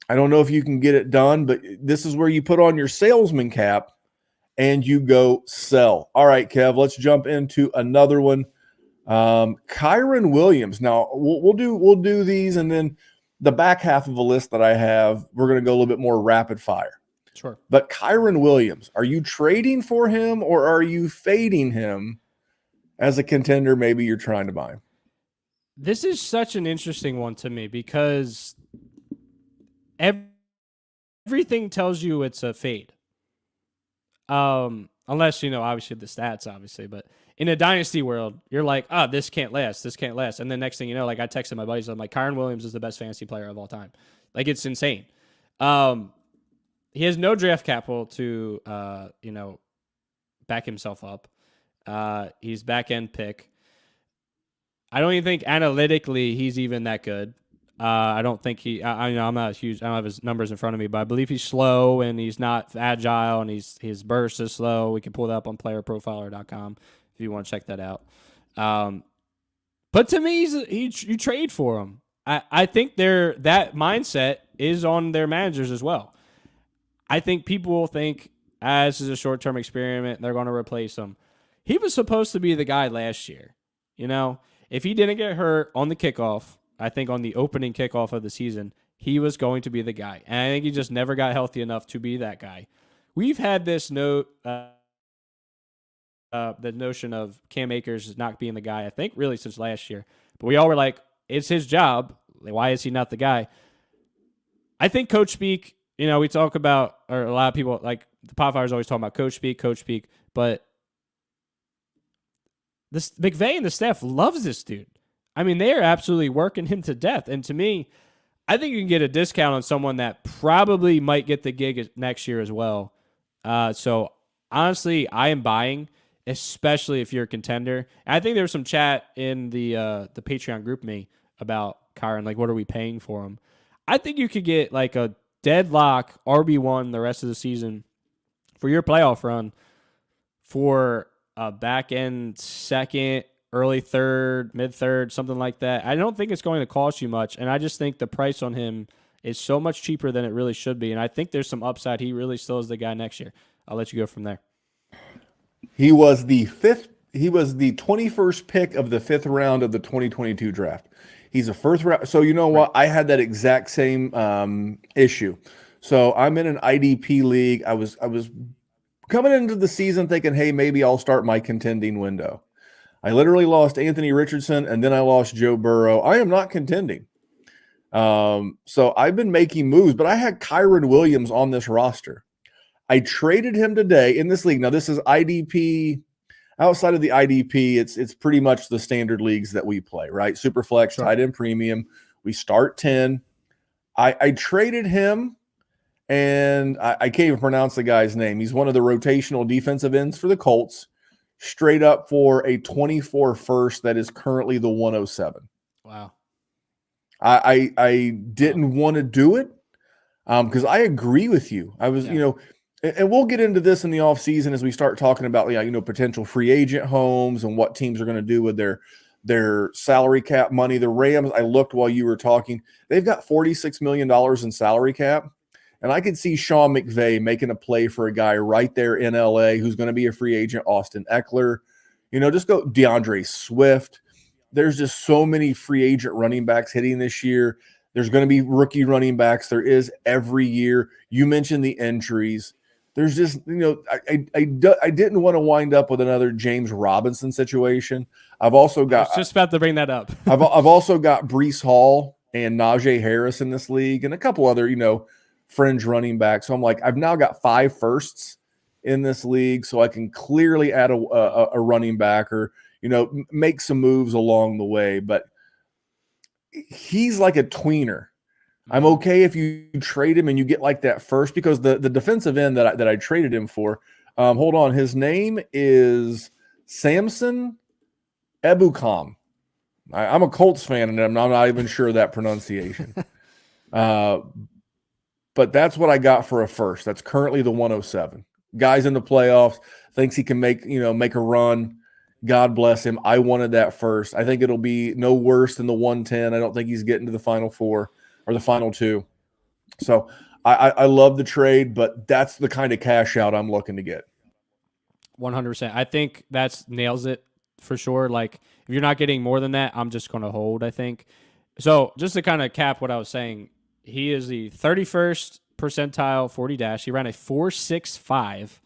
I don't know if you can get it done, but this is where you put on your salesman cap and you go sell. All right, Kev, let's jump into another one. Kyren Williams. Now we'll do these, and then the back half of a list that I have, we're going to go a little bit more rapid fire. Sure. But Kyren Williams, are you trading for him or are you fading him as a contender? Maybe you're trying to buy him. This is such an interesting one to me because everything tells you it's a fade. Unless, obviously the stats, obviously, but in a dynasty world, you're like, this can't last. And then next thing you know, like I texted my buddies, I'm like, Kyren Williams is the best fantasy player of all time. Like, it's insane. He has no draft capital to, back himself up. He's back end pick. I don't even think analytically he's even that good. I don't think I'm not huge. I don't have his numbers in front of me, but I believe he's slow and he's not agile and his burst is slow. We can pull that up on playerprofiler.com if you want to check that out. But to me, you trade for him. I think that mindset is on their managers as well. I think people will think, this is a short-term experiment, they're going to replace him. He was supposed to be the guy last year. If he didn't get hurt on the kickoff, I think on the opening kickoff of the season, he was going to be the guy. And I think he just never got healthy enough to be that guy. We've had this the notion of Cam Akers not being the guy, I think, really since last year. But we all were like, it's his job. Why is he not the guy? I think coach speak, we talk about, or a lot of people, like the Podfather's always talking about coach speak, but this McVay and the staff loves this dude. I mean, they are absolutely working him to death. And to me, I think you can get a discount on someone that probably might get the gig next year as well. So honestly, I am buying, especially if you're a contender. And I think there was some chat in the Patreon group me about Kyren, like, what are we paying for him? I think you could get like a deadlock RB1 the rest of the season for your playoff run for a back end second, early third, mid third, something like that. I don't think it's going to cost you much, and I just think the price on him is so much cheaper than it really should be, and I think there's some upside. He really still is the guy next year. I'll let you go from there. He was the 21st pick of the 5th round of the 2022 draft. He's a first round. So you know what? I had that exact same issue. So I'm in an IDP league. I was coming into the season thinking, hey, maybe I'll start my contending window. I literally lost Anthony Richardson, and then I lost Joe Burrow. I am not contending. So I've been making moves, but I had Kyren Williams on this roster. I traded him today in this league. Now, this is IDP. Outside of the IDP, it's pretty much the standard leagues that we play, right? Superflex, sure. Tight end premium. We start 10. I traded him, and I can't even pronounce the guy's name. He's one of the rotational defensive ends for the Colts, straight up for a 24 first that is currently the 107. Wow. I didn't want to do it because I agree with you. I was, and we'll get into this in the offseason as we start talking about, potential free agent homes and what teams are going to do with their salary cap money. The Rams, I looked while you were talking, they've got $46 million in salary cap. And I could see Sean McVay making a play for a guy right there in LA who's going to be a free agent, Austin Eckler. Just go DeAndre Swift. There's just so many free agent running backs hitting this year. There's going to be rookie running backs. There is every year. You mentioned the injuries. There's just, I didn't want to wind up with another James Robinson situation. I've also got I was just about to bring that up. I've also got Breece Hall and Najee Harris in this league and a couple other, fringe running backs. So I'm like, I've now got 5 firsts in this league, so I can clearly add a running back or, make some moves along the way. But he's like a tweener. I'm okay if you trade him and you get like that first, because the defensive end that I traded him for, hold on, his name is Samson Ebukam. I'm a Colts fan, and I'm not even sure of that pronunciation. But that's what I got for a first. That's currently the 107. Guy's in the playoffs, thinks he can make a run. God bless him. I wanted that first. I think it'll be no worse than the 110. I don't think he's getting to the final four or the final two. So I love the trade, but that's the kind of cash out I'm looking to get. 100%. I think that's nails it for sure. Like, if you're not getting more than that, I'm just going to hold, I think. So just to kind of cap what I was saying, he is the 31st percentile 40 dash. He ran a 4.65.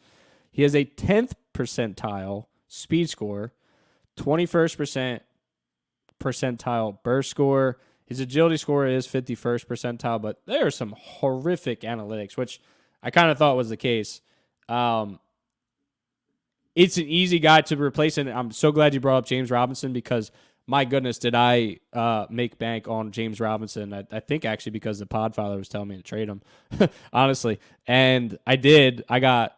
He has a 10th percentile speed score, 21st percentile burst score. His agility score is 51st percentile, but there are some horrific analytics, which I kind of thought was the case. It's an easy guy to replace, and I'm so glad you brought up James Robinson, because my goodness, did I make bank on James Robinson. I think actually because the Podfather was telling me to trade him, honestly. And I did. I got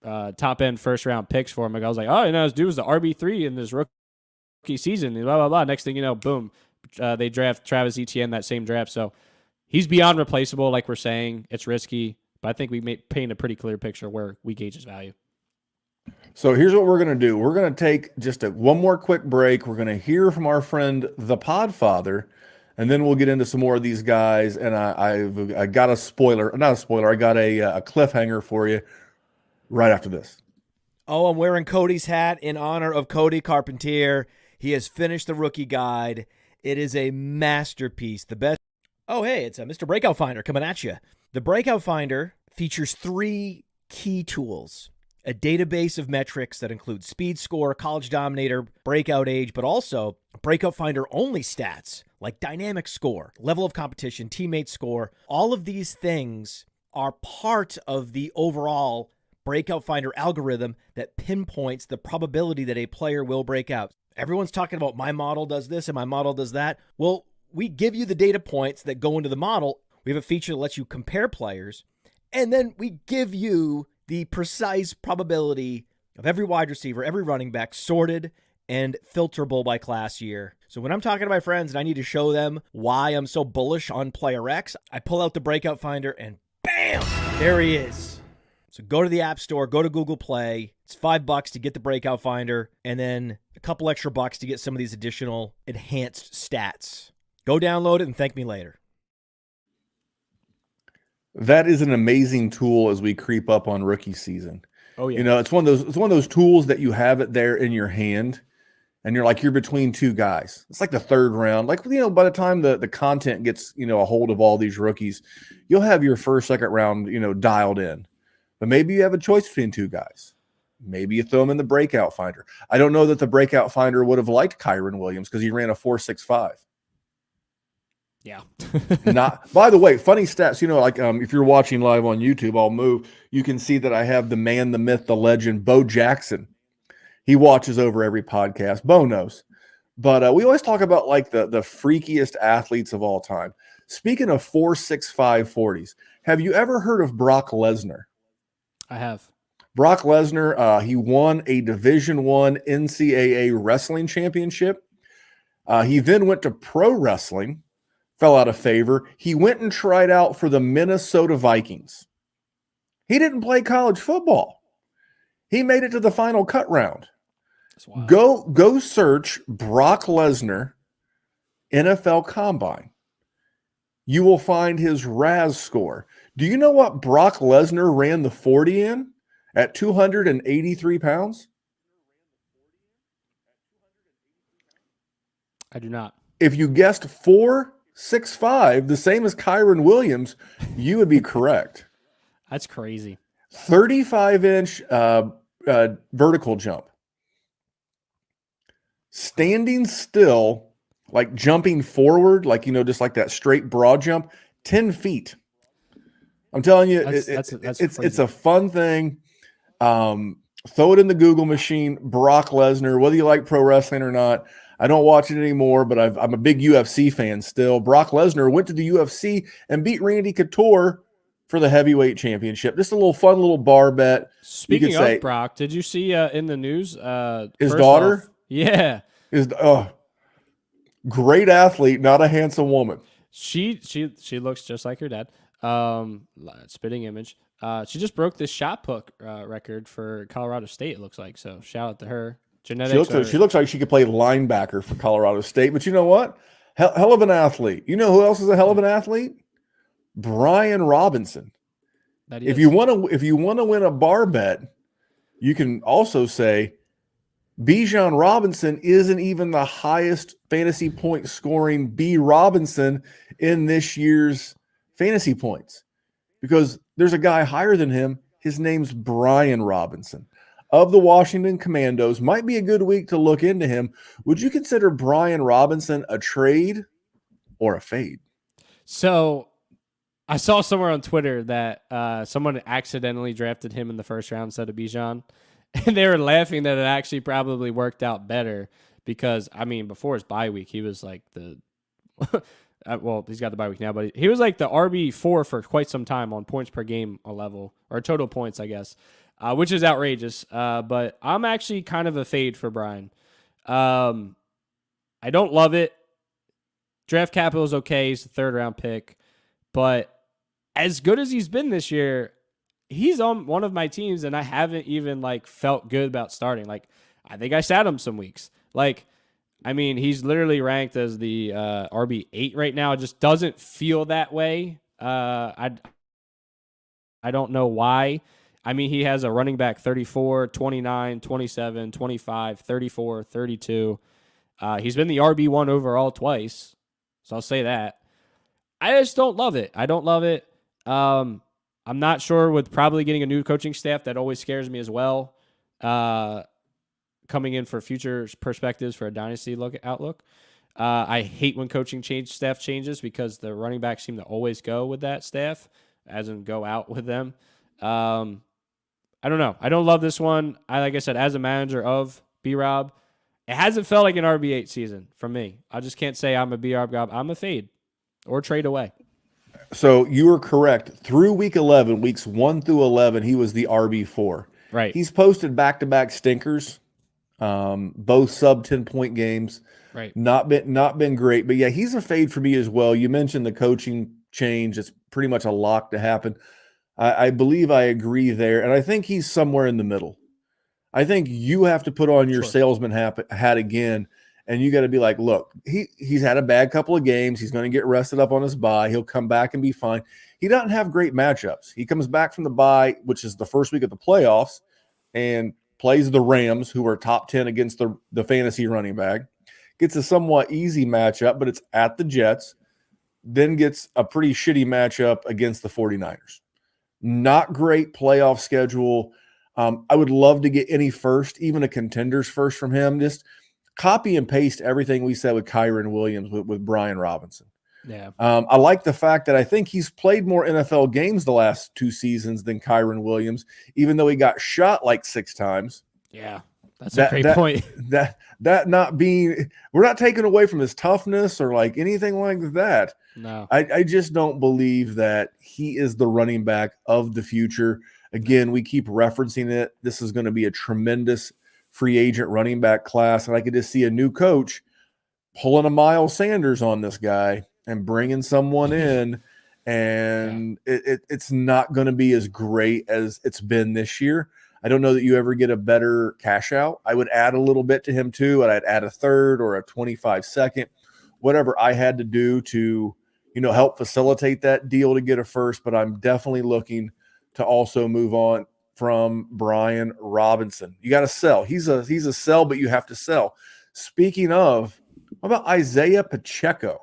top-end first-round picks for him. Like, I was like, oh, this dude was the RB3 in this rookie season, and blah, blah, blah. Next thing you know, boom, they draft Travis Etienne that same draft. So he's beyond replaceable, like we're saying. It's risky, but I think we paint a pretty clear picture where we gauge his value. So here's what we're going to do. We're going to take just one more quick break. We're going to hear from our friend, the Podfather, and then we'll get into some more of these guys. And I got a spoiler, not a spoiler. I got a cliffhanger for you right after this. Oh, I'm wearing Cody's hat in honor of Cody Carpentier. He has finished the rookie guide. It is a masterpiece. The best. Oh, hey, it's Mr. Breakout Finder coming at you. The Breakout Finder features 3 key tools. A database of metrics that include speed score, college dominator, breakout age, but also Breakout Finder only stats like dynamic score, level of competition, teammate score. All of these things are part of the overall Breakout Finder algorithm that pinpoints the probability that a player will break out. Everyone's talking about my model does this and my model does that. Well, we give you the data points that go into the model. We have a feature that lets you compare players, and then we give you the precise probability of every wide receiver, every running back, sorted and filterable by class year. So when I'm talking to my friends and I need to show them why I'm so bullish on player X, I pull out the Breakout Finder and bam, there he is. So go to the App Store, go to Google Play. It's $5 to get the Breakout Finder, and then a couple extra bucks to get some of these additional enhanced stats. Go download it and thank me later. That is an amazing tool as we creep up on rookie season. Oh yeah. It's one of those tools that you have it there in your hand and you're between two guys. It's like the third round. Like, by the time the content gets, a hold of all these rookies, you'll have your first, second round, dialed in. But maybe you have a choice between two guys. Maybe you throw them in the Breakout Finder. I don't know that the Breakout Finder would have liked Kyren Williams because he ran a 4.65. Yeah. Not. By the way, funny stats. If you're watching live on YouTube, I'll move. You can see that I have the man, the myth, the legend, Bo Jackson. He watches over every podcast. Bo knows. But we always talk about like the freakiest athletes of all time. Speaking of 4.65 40s, have you ever heard of Brock Lesnar? I have. Brock Lesnar. He won a Division I NCAA wrestling championship. He then went to pro wrestling. Fell out of favor. He went and tried out for the Minnesota Vikings. He didn't play college football. He made it to the final cut round. Go search Brock Lesnar NFL Combine. You will find his RAS score. Do you know what Brock Lesnar ran the 40 in at 283 pounds? I do not. If you guessed 4.65, the same as Kyren Williams, you would be correct. That's crazy. 35-inch vertical jump. Standing still, like jumping forward, like, just like that straight broad jump, 10 feet. I'm telling you, it's a fun thing. Throw it in the Google machine. Brock Lesnar, whether you like pro wrestling or not, I don't watch it anymore, but I'm a big UFC fan still. Brock Lesnar went to the UFC and beat Randy Couture for the heavyweight championship. Just a little fun little bar bet. Speaking of Brock, did you see in the news his daughter? Off, yeah. Is great athlete, not a handsome woman. She looks just like her dad. Spitting image. She just broke this shot put record for Colorado State, it looks like. So shout out to her. Genetics. She looks like she could play linebacker for Colorado State. But you know what? Hell of an athlete. You know who else is a hell of an athlete? Brian Robinson. If you want to win a bar bet, you can also say Bijan Robinson isn't even the highest fantasy point scoring B Robinson in this year's fantasy points, because there's a guy higher than him. His name's Brian Robinson of the Washington Commandos. Might be a good week to look into him. Would you consider Brian Robinson a trade or a fade? So I saw somewhere on Twitter that someone accidentally drafted him in the first round instead of Bijan. And they were laughing that it actually probably worked out better because, I mean, before his bye week, he was like the well, he's got the bye week now, but he was like the RB4 for quite some time on points per game level, or total points, I guess, which is outrageous. But I'm actually kind of a fade for Brian. I don't love it. Draft capital is okay. He's a third-round pick. But as good as he's been this year, he's on one of my teams, and I haven't even like felt good about starting. Like, I think I sat him some weeks. Like, I mean, he's literally ranked as the RB8 right now. It just doesn't feel that way. I don't know why. I mean, he has a running back 34, 29, 27, 25, 34, 32. He's been the RB1 overall twice, so I'll say that. I just don't love it. I don't love it. I'm not sure with probably getting a new coaching staff. That always scares me as well. Coming in for future perspectives for a dynasty outlook. I hate when coaching staff changes because the running backs seem to always go with that staff, as in go out with them. I don't know. I don't love this one. Like I said, as a manager of B-Rob, it hasn't felt like an RB8 season for me. I just can't say I'm a B-Rob gob. I'm a fade or trade away. So you were correct. Through week 11, weeks 1 through 11, he was the RB4. Right. He's posted back-to-back stinkers, both sub 10-point games. Right. Not been great, but yeah, he's a fade for me as well. You mentioned the coaching change. It's pretty much a lock to happen. I believe I agree there, and I think he's somewhere in the middle. I think you have to put on your salesman hat again, and you got to be like, look, he's had a bad couple of games. He's going to get rested up on his bye. He'll come back and be fine. He doesn't have great matchups. He comes back from the bye, which is the first week of the playoffs, and plays the Rams, who are top 10 against the fantasy running back. Gets a somewhat easy matchup, but it's at the Jets. Then gets a pretty shitty matchup against the 49ers. Not great playoff schedule. I would love to get any first, even a contender's first from him. Just copy and paste everything we said with Kyren Williams with Brian Robinson. Yeah. I like the fact that I think he's played more NFL games the last 2 seasons than Kyren Williams, even though he got shot like 6 times. Yeah. That's a great point. That not being, we're not taking away from his toughness or like anything like that. No. I just don't believe that he is the running back of the future. Again, we keep referencing it. This is going to be a tremendous free agent running back class. And I could just see a new coach pulling a Miles Sanders on this guy and bringing someone in. And it's not going to be as great as it's been this year. I don't know that you ever get a better cash out. I would add a little bit to him too. And I'd add a third or a 25-second, whatever I had to do to, help facilitate that deal to get a first. But I'm definitely looking to also move on from Brian Robinson. You got to sell. He's a sell, but you have to sell. Speaking of, what about Isaiah Pacheco?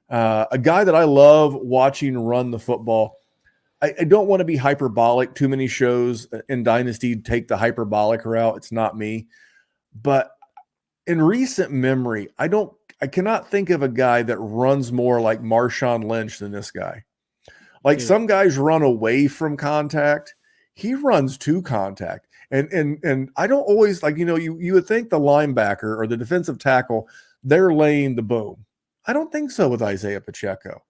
A guy that I love watching run the football. I don't want to be hyperbolic. Too many shows in Dynasty take the hyperbolic route. It's not me. But in recent memory, I cannot think of a guy that runs more like Marshawn Lynch than this guy. Like some guys run away from contact. he runs to contact. And I don't always like, you would think the linebacker or the defensive tackle, they're laying the boom. I don't think so with Isaiah Pacheco.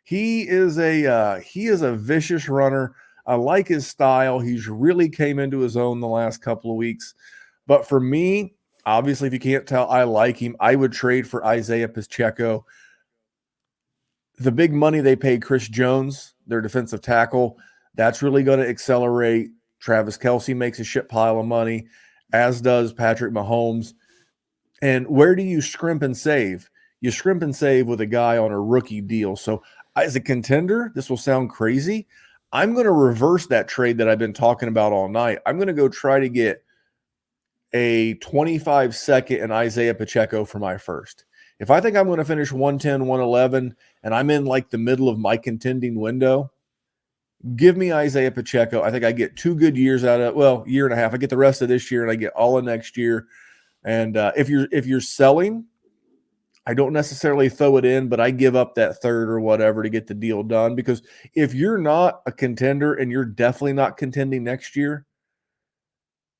He is a vicious runner. I like his style. He's really came into his own the last couple of weeks. But for me, obviously, if you can't tell, I like him. I would trade for Isaiah Pacheco. The big money they paid Chris Jones, their defensive tackle, that's really going to accelerate. Travis Kelce makes a shit pile of money, as does Patrick Mahomes. And where do you scrimp and save? You scrimp and save with a guy on a rookie deal. So as a contender, this will sound crazy. I'm going to reverse that trade that I've been talking about all night. I'm going to go try to get a 25-second and Isaiah Pacheco for my first. If I think I'm going to finish 110, 111, and I'm in like the middle of my contending window, give me Isaiah Pacheco. I think I get 2 good years out of it. Year and a half. I get the rest of this year and I get all of next year. And if you're selling, I don't necessarily throw it in, but I give up that third or whatever to get the deal done. Because if you're not a contender and you're definitely not contending next year,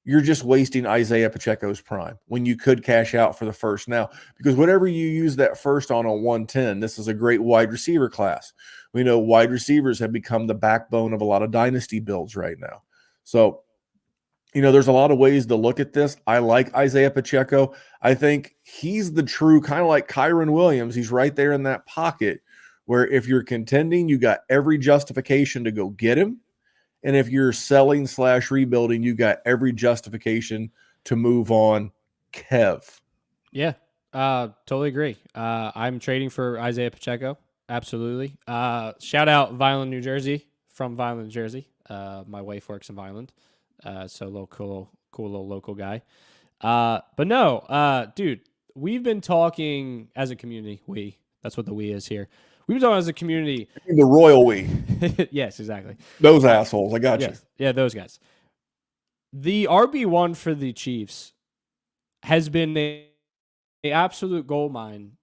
you're just wasting Isaiah Pacheco's prime when you could cash out for the first now. Because whatever you use that first on 110, this is a great wide receiver class. We know wide receivers have become the backbone of a lot of dynasty builds right now. So, there's a lot of ways to look at this. I like Isaiah Pacheco. I think he's the true kind of like Kyren Williams. He's right there in that pocket where if you're contending, you got every justification to go get him. And if you're selling / rebuilding, you got every justification to move on. Kev. Yeah, totally agree. I'm trading for Isaiah Pacheco. Absolutely. Shout out Vineland, New Jersey, from Vineland, New Jersey. My wife works in Vineland. So cool little local guy. But no, dude, we've been talking as a community. That's what the we is here. We've been talking as a community. The royal we. Yes, exactly. Those assholes. I got you. Yeah, those guys. The RB1 for the Chiefs has been a absolute gold mine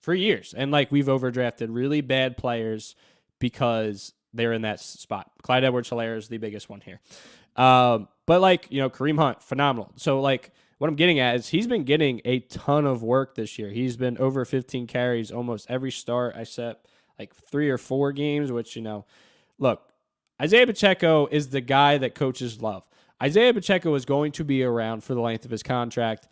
for years. And we've overdrafted really bad players because they're in that spot. Clyde Edwards-Helaire is the biggest one here. But Kareem Hunt, phenomenal. So what I'm getting at is he's been getting a ton of work this year. He's been over 15 carries almost every start. I set 3 or 4 games, which, look, Isaiah Pacheco is the guy that coaches love. Isaiah Pacheco is going to be around for the length of his contract.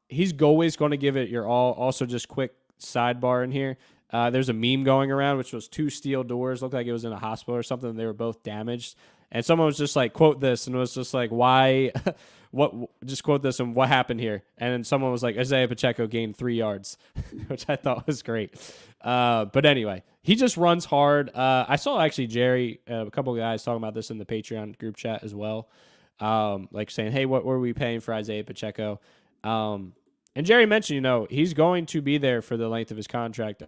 He's always going to give it your all. Also, just quick sidebar in here. There's a meme going around, which was 2 steel doors. Looked like it was in a hospital or something. They were both damaged. And someone was just quote this. And it was just why, just quote this and what happened here. And then someone was Isaiah Pacheco gained 3 yards, which I thought was great. But anyway, he just runs hard. I saw actually Jerry, a couple of guys talking about this in the Patreon group chat as well. Saying, hey, what were we paying for Isaiah Pacheco? And Jerry mentioned, he's going to be there for the length of his contract.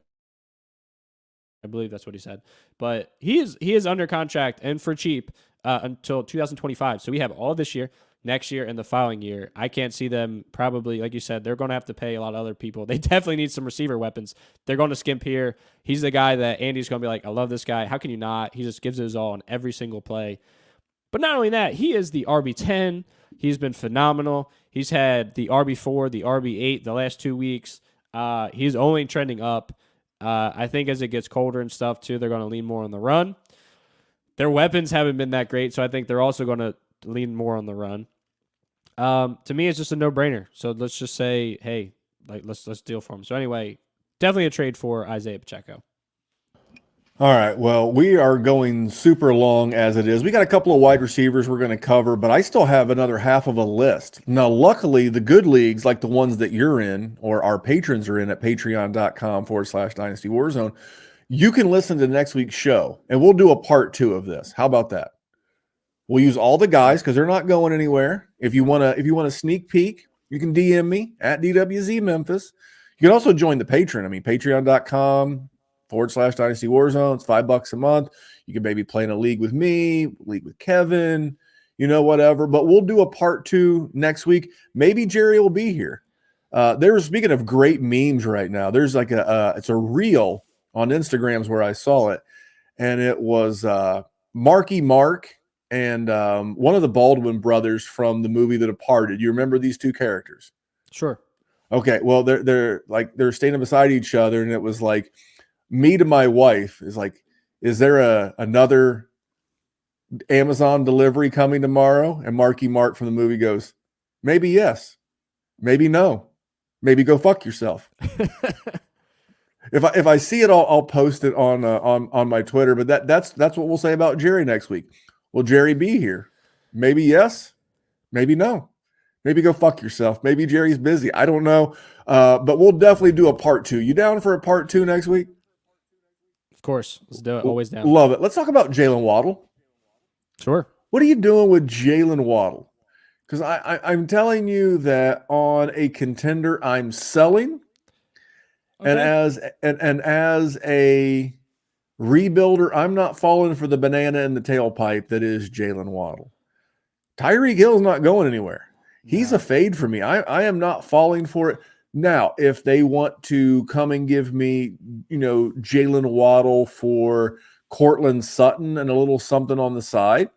I believe that's what he said. But he is under contract and for cheap until 2025. So we have all this year, next year, and the following year. I can't see them probably, like you said, they're going to have to pay a lot of other people. They definitely need some receiver weapons. They're going to skimp here. He's the guy that Andy's going to be I love this guy. How can you not? He just gives it his all on every single play. But not only that, he is the RB10. He's been phenomenal. He's had the RB4, the RB8 the last 2 weeks. He's only trending up. I think as it gets colder and stuff too, they're going to lean more on the run. Their weapons haven't been that great, so I think they're also going to lean more on the run. To me, it's just a no-brainer. So let's just say, hey, let's deal for him. So anyway, definitely a trade for Isaiah Pacheco. All right. Well, we are going super long as it is. We got a couple of wide receivers we're going to cover, but I still have another half of a list. Now, luckily, the good leagues, like the ones that you're in or our patrons are in at patreon.com/Dynasty WarZone, you can listen to next week's show, and we'll do a part 2 of this. How about that? We'll use all the guys because they're not going anywhere. If you want to sneak peek, you can DM me at DWZ Memphis. You can also join the Patreon. Patreon.com/Dynasty WarZone. It's $5 a month. You can maybe play in a league with me, league with Kevin, whatever. But we'll do a part 2 next week. Maybe Jerry will be here. Speaking of great memes right now, there's it's a reel on Instagrams where I saw it, and it was Marky Mark and one of the Baldwin brothers from the movie The Departed. You remember these two characters? Sure. Okay, well they're standing beside each other, and it was like me to my wife is like, is there another Amazon delivery coming tomorrow? And Marky Mark from the movie goes, maybe yes, maybe no, maybe go fuck yourself. If I see it, I'll post it on my Twitter. But that's what we'll say about Jerry next week. Will Jerry be here? Maybe yes, maybe no. Maybe go fuck yourself. Maybe Jerry's busy. I don't know. But we'll definitely do a part 2. You down for a part 2 next week? Of course. Let's do it. Always down. Love it. Let's talk about Jalen Waddle. Sure. What are you doing with Jalen Waddle? Because I'm telling you that on a contender, I'm selling. Okay. And as a rebuilder, I'm not falling for the banana in the tailpipe that is Jalen Waddle. Tyreek Hill's not going anywhere. He's a fade for me. I am not falling for it. Now, if they want to come and give me, Jalen Waddle for Cortland Sutton and a little something on the side,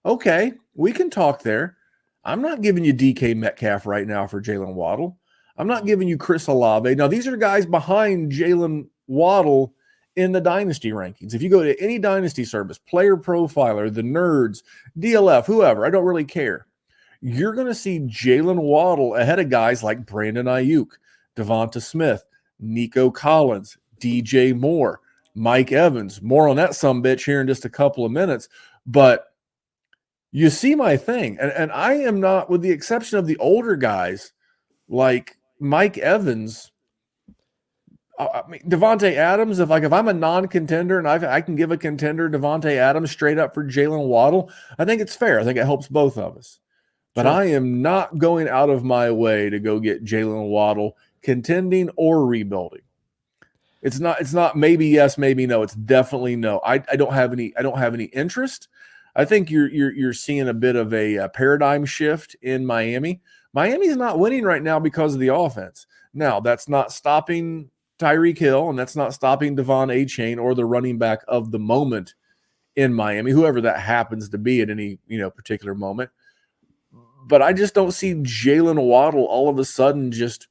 okay, we can talk there. I'm not giving you DK Metcalf right now for Jalen Waddle. I'm not giving you Chris Olave. Now, these are guys behind Jalen Waddle in the Dynasty rankings. If you go to any Dynasty service, Player Profiler, the Nerds, DLF, whoever, I don't really care. You're going to see Jalen Waddle ahead of guys like Brandon Ayuk, Devonta Smith, Nico Collins, DJ Moore, Mike Evans. More on that sumbitch here in just a couple of minutes. But you see my thing. And I am not, with the exception of the older guys like Mike Evans, Devontae Adams, if I'm a non-contender and I can give a contender Devontae Adams straight up for Jalen Waddle, I think it's fair. I think it helps both of us. But sure. I am not going out of my way to go get Jalen Waddle contending or rebuilding. It's not maybe yes, maybe no. It's definitely no. I don't have any interest. I think you're seeing a bit of a paradigm shift in Miami. Miami's not winning right now because of the offense. Now, that's not stopping Tyreek Hill, and that's not stopping Devon Achane or the running back of the moment in Miami, whoever that happens to be at any particular moment. But I just don't see Jalen Waddle all of a sudden just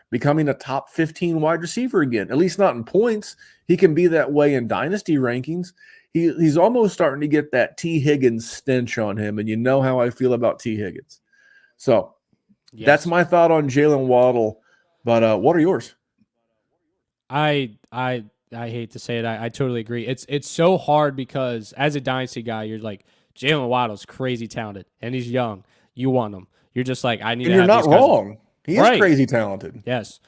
becoming a top 15 wide receiver again, at least not in points. He can be that way in dynasty rankings. He's almost starting to get that T. Higgins stench on him, and you know how I feel about T. Higgins. So That's my thought on Jalen Waddle. But what are yours? I hate to say it. I totally agree. It's so hard because as a dynasty guy, you're like, Jalen Waddle's crazy talented, and he's young. You want him. You're just like, I need to have these guys. You're not wrong. He is crazy talented. Yes.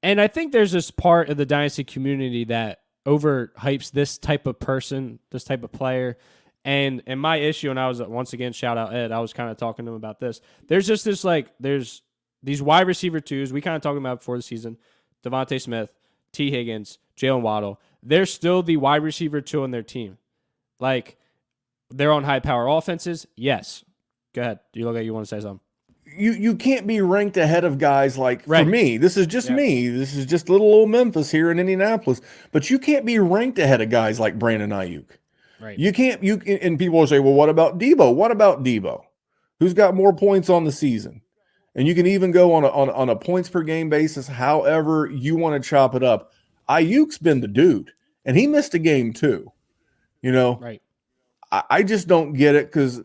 And I think there's this part of the dynasty community that overhypes this type of person, this type of player. And my issue, and I was, once again, shout out Ed, I was kind of talking to him about this. There's just this, there's these wide receiver twos we kind of talking about before the season, Devontae Smith, T. Higgins, Jalen Waddle. They're still the wide receiver two on their team. They're on high-power offenses. Yes. Go ahead. You look like you want to say something. You can't be ranked ahead of guys for me. This is just me. This is just little old Memphis here in Indianapolis. But you can't be ranked ahead of guys like Brandon Ayuk. Right. You can't. And people will say, well, what about Debo? What about Debo? Who's got more points on the season? And you can even go on a points per game basis, however you want to chop it up. Ayuk's been the dude, and he missed a game too. Right. I just don't get it because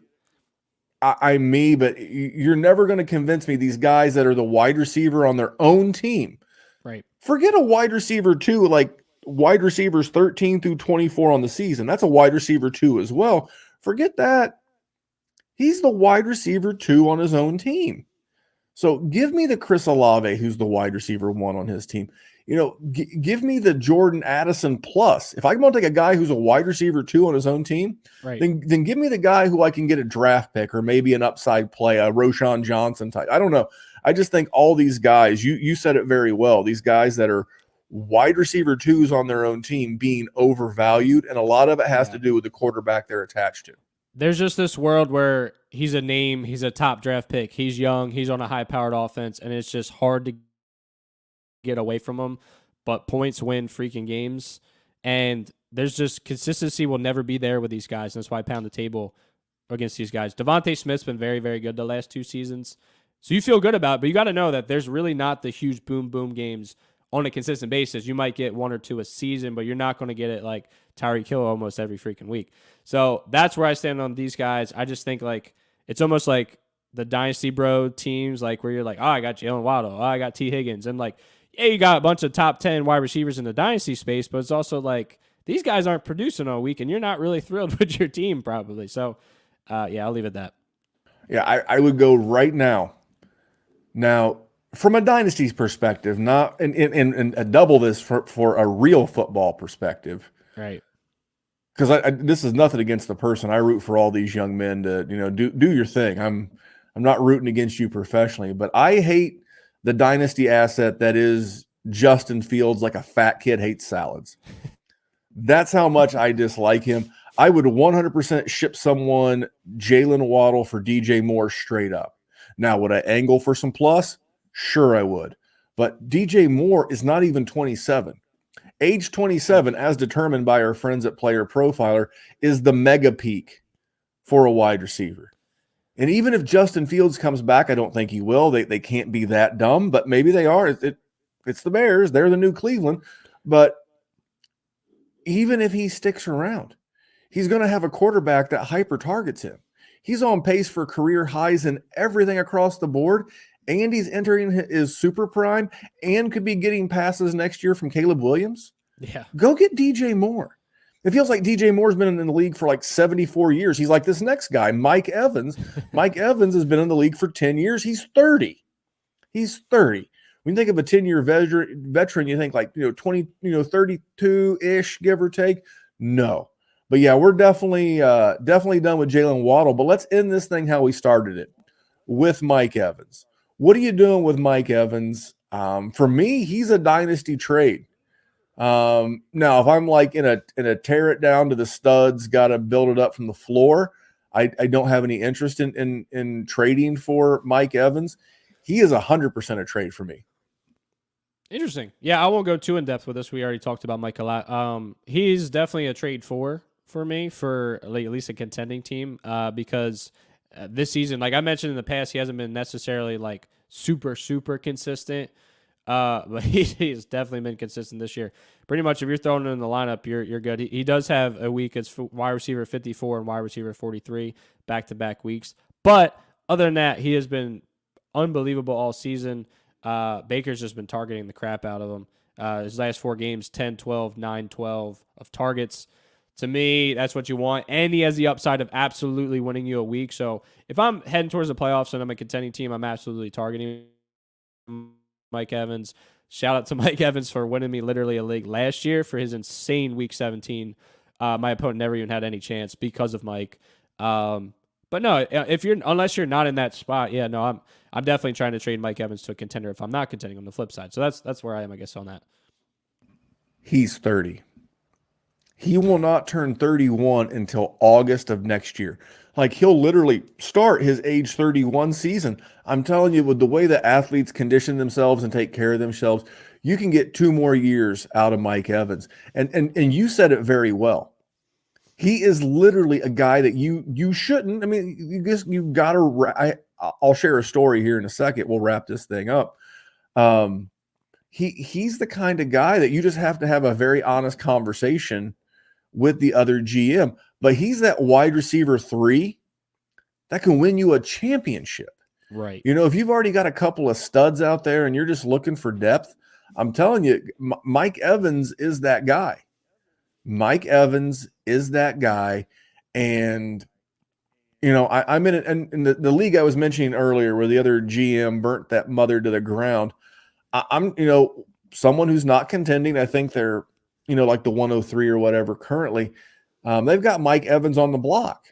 I'm me, but you're never going to convince me these guys that are the wide receiver on their own team. Right. Forget a wide receiver two, like wide receivers 13 through 24 on the season. That's a wide receiver two as well. Forget that. He's the wide receiver two on his own team. So give me the Chris Olave, who's the wide receiver one on his team. Give me the Jordan Addison plus. If I want to take a guy who's a wide receiver two on his own team, right, then give me the guy who I can get a draft pick or maybe an upside play, a Roshan Johnson type. I don't know. I just think all these guys, you said it very well, these guys that are wide receiver twos on their own team being overvalued, and a lot of it has to do with the quarterback they're attached to. There's just this world where he's a name, he's a top draft pick, he's young, he's on a high-powered offense, and it's just hard to get away from him, but points win freaking games, and there's just consistency will never be there with these guys, and that's why I pound the table against these guys. Devontae Smith's been very, very good the last 2 seasons. So you feel good about it, but you got to know that there's really not the huge boom games on a consistent basis. You might get 1 or 2 a season, but you're not going to get it like Tyreek Hill almost every freaking week. So that's where I stand on these guys. I just think like it's almost like the Dynasty bro teams, like where you're like, oh, I got Jalen Waddle, oh, I got T. Higgins. And like, yeah, you got a bunch of top 10 wide receivers in the Dynasty space, but it's also like these guys aren't producing all week, and you're not really thrilled with your team probably. So, yeah, I'll leave it at that. Yeah, I would go right now. Now, from a Dynasty's perspective, not and double this for a real football perspective. Right. Because this is nothing against the person. I root for all these young men to, do your thing. I'm not rooting against you professionally, but I hate the Dynasty asset that is Justin Fields like a fat kid hates salads. That's how much I dislike him. I would 100% ship someone Jalen Waddle for DJ Moore straight up. Now, would I angle for some plus? Sure, I would. But DJ Moore is not even 27. Age 27, as determined by our friends at Player Profiler, is the mega peak for a wide receiver. And even if Justin Fields comes back, I don't think he will. They can't be that dumb, but maybe they are. It's the Bears. They're the new Cleveland. But even if he sticks around, he's going to have a quarterback that hyper targets him. He's on pace for career highs in everything across the board, and he's entering his super prime and could be getting passes next year from Caleb Williams. Yeah. Go get DJ Moore. It feels like DJ Moore's been in the league for like 74 years. He's like this next guy, Mike Evans. Mike Evans has been in the league for 10 years. He's 30. He's 30. When you think of a 10-year veteran, you think like, 20, 32-ish, give or take. No. But yeah, we're definitely done with Jalen Waddle. But let's end this thing how we started it, with Mike Evans. What are you doing with Mike Evans? For me, he's a dynasty trade. Now, if I'm like in a tear it down to the studs, got to build it up from the floor, I don't have any interest in trading for Mike Evans. He is 100% a trade for me. Interesting. Yeah, I won't go too in depth with this. We already talked about Mike a lot. He's definitely a trade for me for like, at least a contending team because this season, like I mentioned in the past, he hasn't been necessarily like super consistent. But he's definitely been consistent this year. Pretty much, if you're throwing him in the lineup, you're good. He does have a week as wide receiver 54 and wide receiver 43 back-to-back weeks. But other than that, he has been unbelievable all season. Baker's just been targeting the crap out of him. His last 4 games, 10, 12, 9, 12 of targets. To me, that's what you want. And he has the upside of absolutely winning you a week. So if I'm heading towards the playoffs and I'm a contending team, I'm absolutely targeting Mike Evans. Shout out to Mike Evans for winning me literally a league last year for his insane week 17. My opponent never even had any chance because of Mike. But no, unless you're not in that spot, yeah, no, I'm definitely trying to trade Mike Evans to a contender if I'm not contending on the flip side. So that's where I am, I guess, on that. He's 30. He will not turn 31 until August of next year. Like, he'll literally start his age 31 season. I'm telling you, with the way that athletes condition themselves and take care of themselves, you can get 2 more years out of Mike Evans. And you said it very well. He is literally a guy that you shouldn't. I mean, you got to. I'll share a story here in a second. We'll wrap this thing up. He's the kind of guy that you just have to have a very honest conversation with the other GM. But he's that wide receiver 3 that can win you a championship. Right. If you've already got a couple of studs out there and you're just looking for depth, I'm telling you, Mike Evans is that guy. Mike Evans is that guy. And, I'm in it. And the league I was mentioning earlier where the other GM burnt that mother to the ground. I'm someone who's not contending. I think they're, like the 103 or whatever currently. They've got Mike Evans on the block.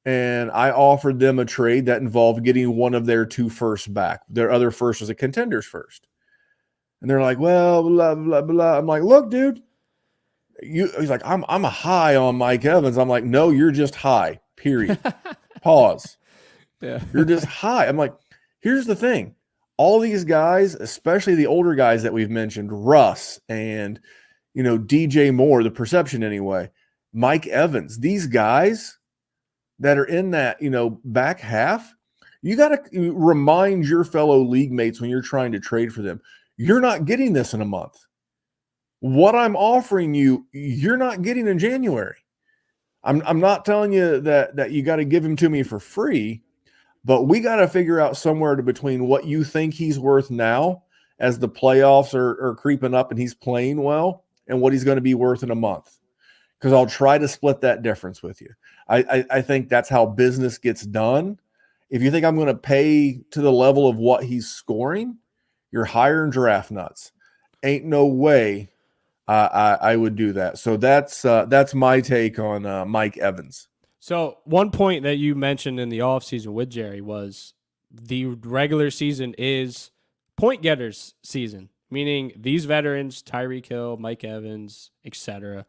And I offered them a trade that involved getting one of their 2 firsts back. Their other first was a contender's first. And they're like, well, blah, blah, blah. I'm like, look, dude. He's like, I'm a high on Mike Evans. I'm like, no, you're just high, period. Pause. Yeah. You're just high. I'm like, here's the thing. All these guys, especially the older guys that we've mentioned, Russ and, DJ Moore, the perception anyway, Mike Evans, these guys, that are in that, back half, you got to remind your fellow league mates when you're trying to trade for them, you're not getting this in a month. What I'm offering you, you're not getting in January. I'm not telling you that you got to give him to me for free, but we got to figure out somewhere between what you think he's worth now as the playoffs are creeping up and he's playing well and what he's going to be worth in a month. Because I'll try to split that difference with you. I think that's how business gets done. If you think I'm going to pay to the level of what he's scoring, you're hiring draft nuts. Ain't no way I would do that. So that's my take on Mike Evans. So one point that you mentioned in the offseason with Jerry was the regular season is point getters season, meaning these veterans, Tyreek Hill, Mike Evans, etc.,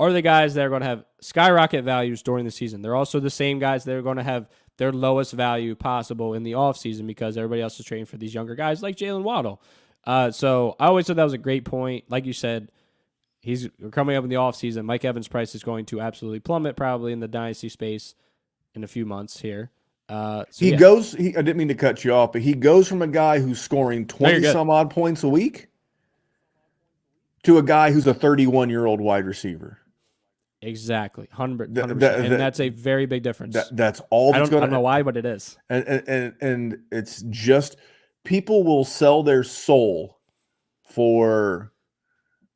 are the guys that are going to have skyrocket values during the season. They're also the same guys that are going to have their lowest value possible in the offseason because everybody else is trading for these younger guys like Jalen Waddle. So I always thought that was a great point. Like you said, he's coming up in the offseason. Mike Evans' price is going to absolutely plummet probably in the Dynasty space in a few months here. I didn't mean to cut you off, but he goes from a guy who's scoring 20-some-odd points a week to a guy who's a 31-year-old wide receiver. Exactly, 100%. And that's a very big difference. That's all. I don't know why, but it is. And it's just people will sell their soul for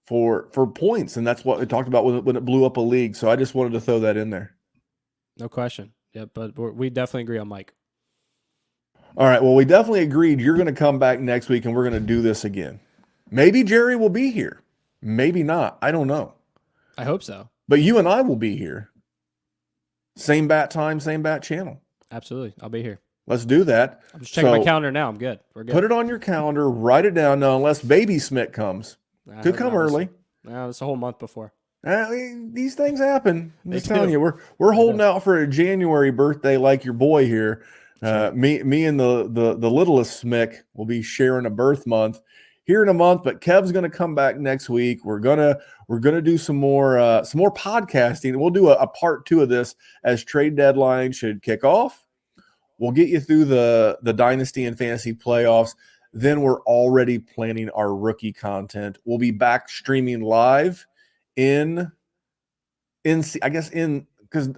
points, and that's what we talked about when it blew up a league. So I just wanted to throw that in there. No question. Yeah, but we definitely agree on Mike. All right. Well, we definitely agreed you're going to come back next week, and we're going to do this again. Maybe Jerry will be here. Maybe not. I don't know. I hope so. But you and I will be here. Same bat time, same bat channel. Absolutely. I'll be here. Let's do that. I'm just checking my calendar now. I'm good. We're good. Put it on your calendar. Write it down. Now, unless Baby Smith comes. Could come early. No, it's a whole month before. These things happen. I'm just telling you, we're holding out for a January birthday like your boy here. Me and the littlest Smick will be sharing a birth month here in a month, but Kev's going to come back next week. We're gonna do some more podcasting. We'll do a part 2 of this as trade deadline should kick off. We'll get you through the Dynasty and Fantasy playoffs. Then we're already planning our rookie content. We'll be back streaming live because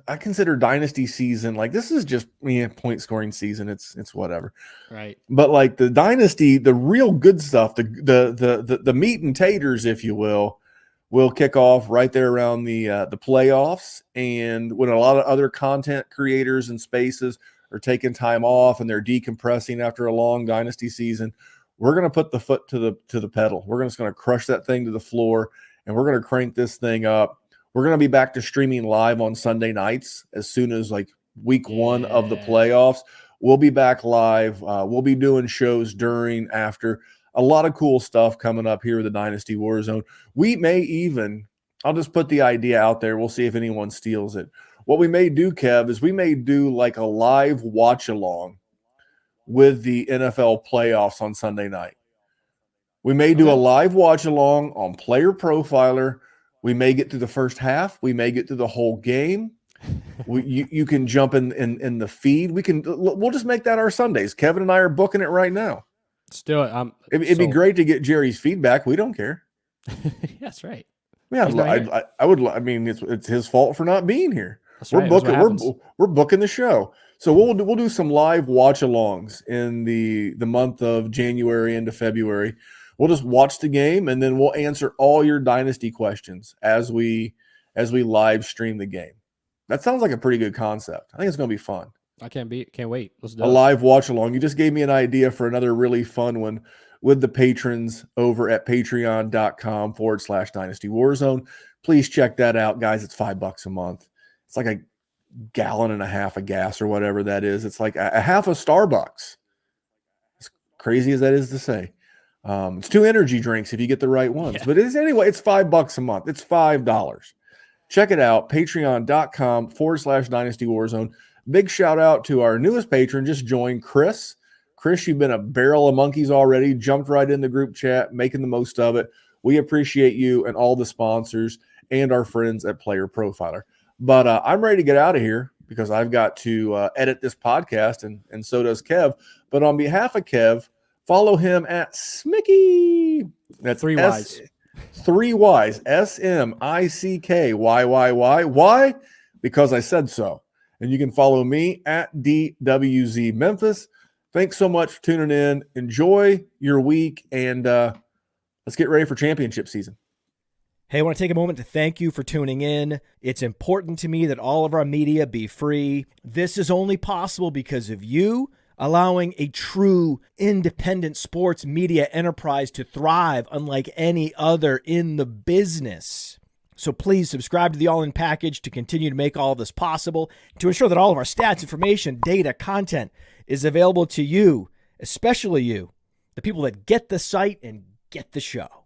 I consider Dynasty season like this is just point scoring season. It's whatever, right? But like the Dynasty, the real good stuff, the meat and taters, if you will kick off right there around the playoffs, and when a lot of other content creators and spaces are taking time off and they're decompressing after a long Dynasty season, we're going to put the foot to the pedal. We're just going to crush that thing to the floor, and we're going to crank this thing up. We're going to be back to streaming live on Sunday nights as soon as like week 1 of the playoffs. We'll be back live. We'll be doing shows during, after. A lot of cool stuff coming up here with the Dynasty WarZone. We may even, I'll just put the idea out there. We'll see if anyone steals it. What we may do, Kev, is we may do like a live watch along with the NFL playoffs on Sunday night. We may do a live watch along on Player Profiler. We may get through the first half. We may get through the whole game. You can jump in the feed. We'll just make that our Sundays. Kevin and I are booking it right now. Let's do it. It'd be great to get Jerry's feedback. We don't care. That's right. Yeah, I would. I mean, it's his fault for not being here. We're booking the show. So we'll do some live watch-alongs in the month of January into February. We'll just watch the game, and then we'll answer all your Dynasty questions as we live stream the game. That sounds like a pretty good concept. I think it's going to be fun. I can't wait. Let's do it. A live watch-along. You just gave me an idea for another really fun one with the patrons over at patreon.com/Dynasty WarZone. Please check that out, guys. It's $5 a month. It's like a gallon and a half of gas or whatever that is. It's like a half a Starbucks. As crazy as that is to say. It's 2 energy drinks if you get the right ones. Yeah. But it's $5 a month. It's $5. Check it out. Patreon.com/Dynasty WarZone. Big shout out to our newest patron. Just joined, Chris. Chris, you've been a barrel of monkeys already. Jumped right in the group chat, making the most of it. We appreciate you and all the sponsors and our friends at Player Profiler. But I'm ready to get out of here. because I've got to edit this podcast, and so does Kev. But on behalf of Kev, follow him at Smicky. That's 3 Ys. 3 Ys. SMICKYYY. Why? Because I said so. And you can follow me at DWZ Memphis. Thanks so much for tuning in. Enjoy your week, and let's get ready for championship season. Hey, I want to take a moment to thank you for tuning in. It's important to me that all of our media be free. This is only possible because of you allowing a true independent sports media enterprise to thrive unlike any other in the business. So please subscribe to the All In Package to continue to make all of this possible, to ensure that all of our stats, information, data, content is available to you, especially you, the people that get the site and get the show.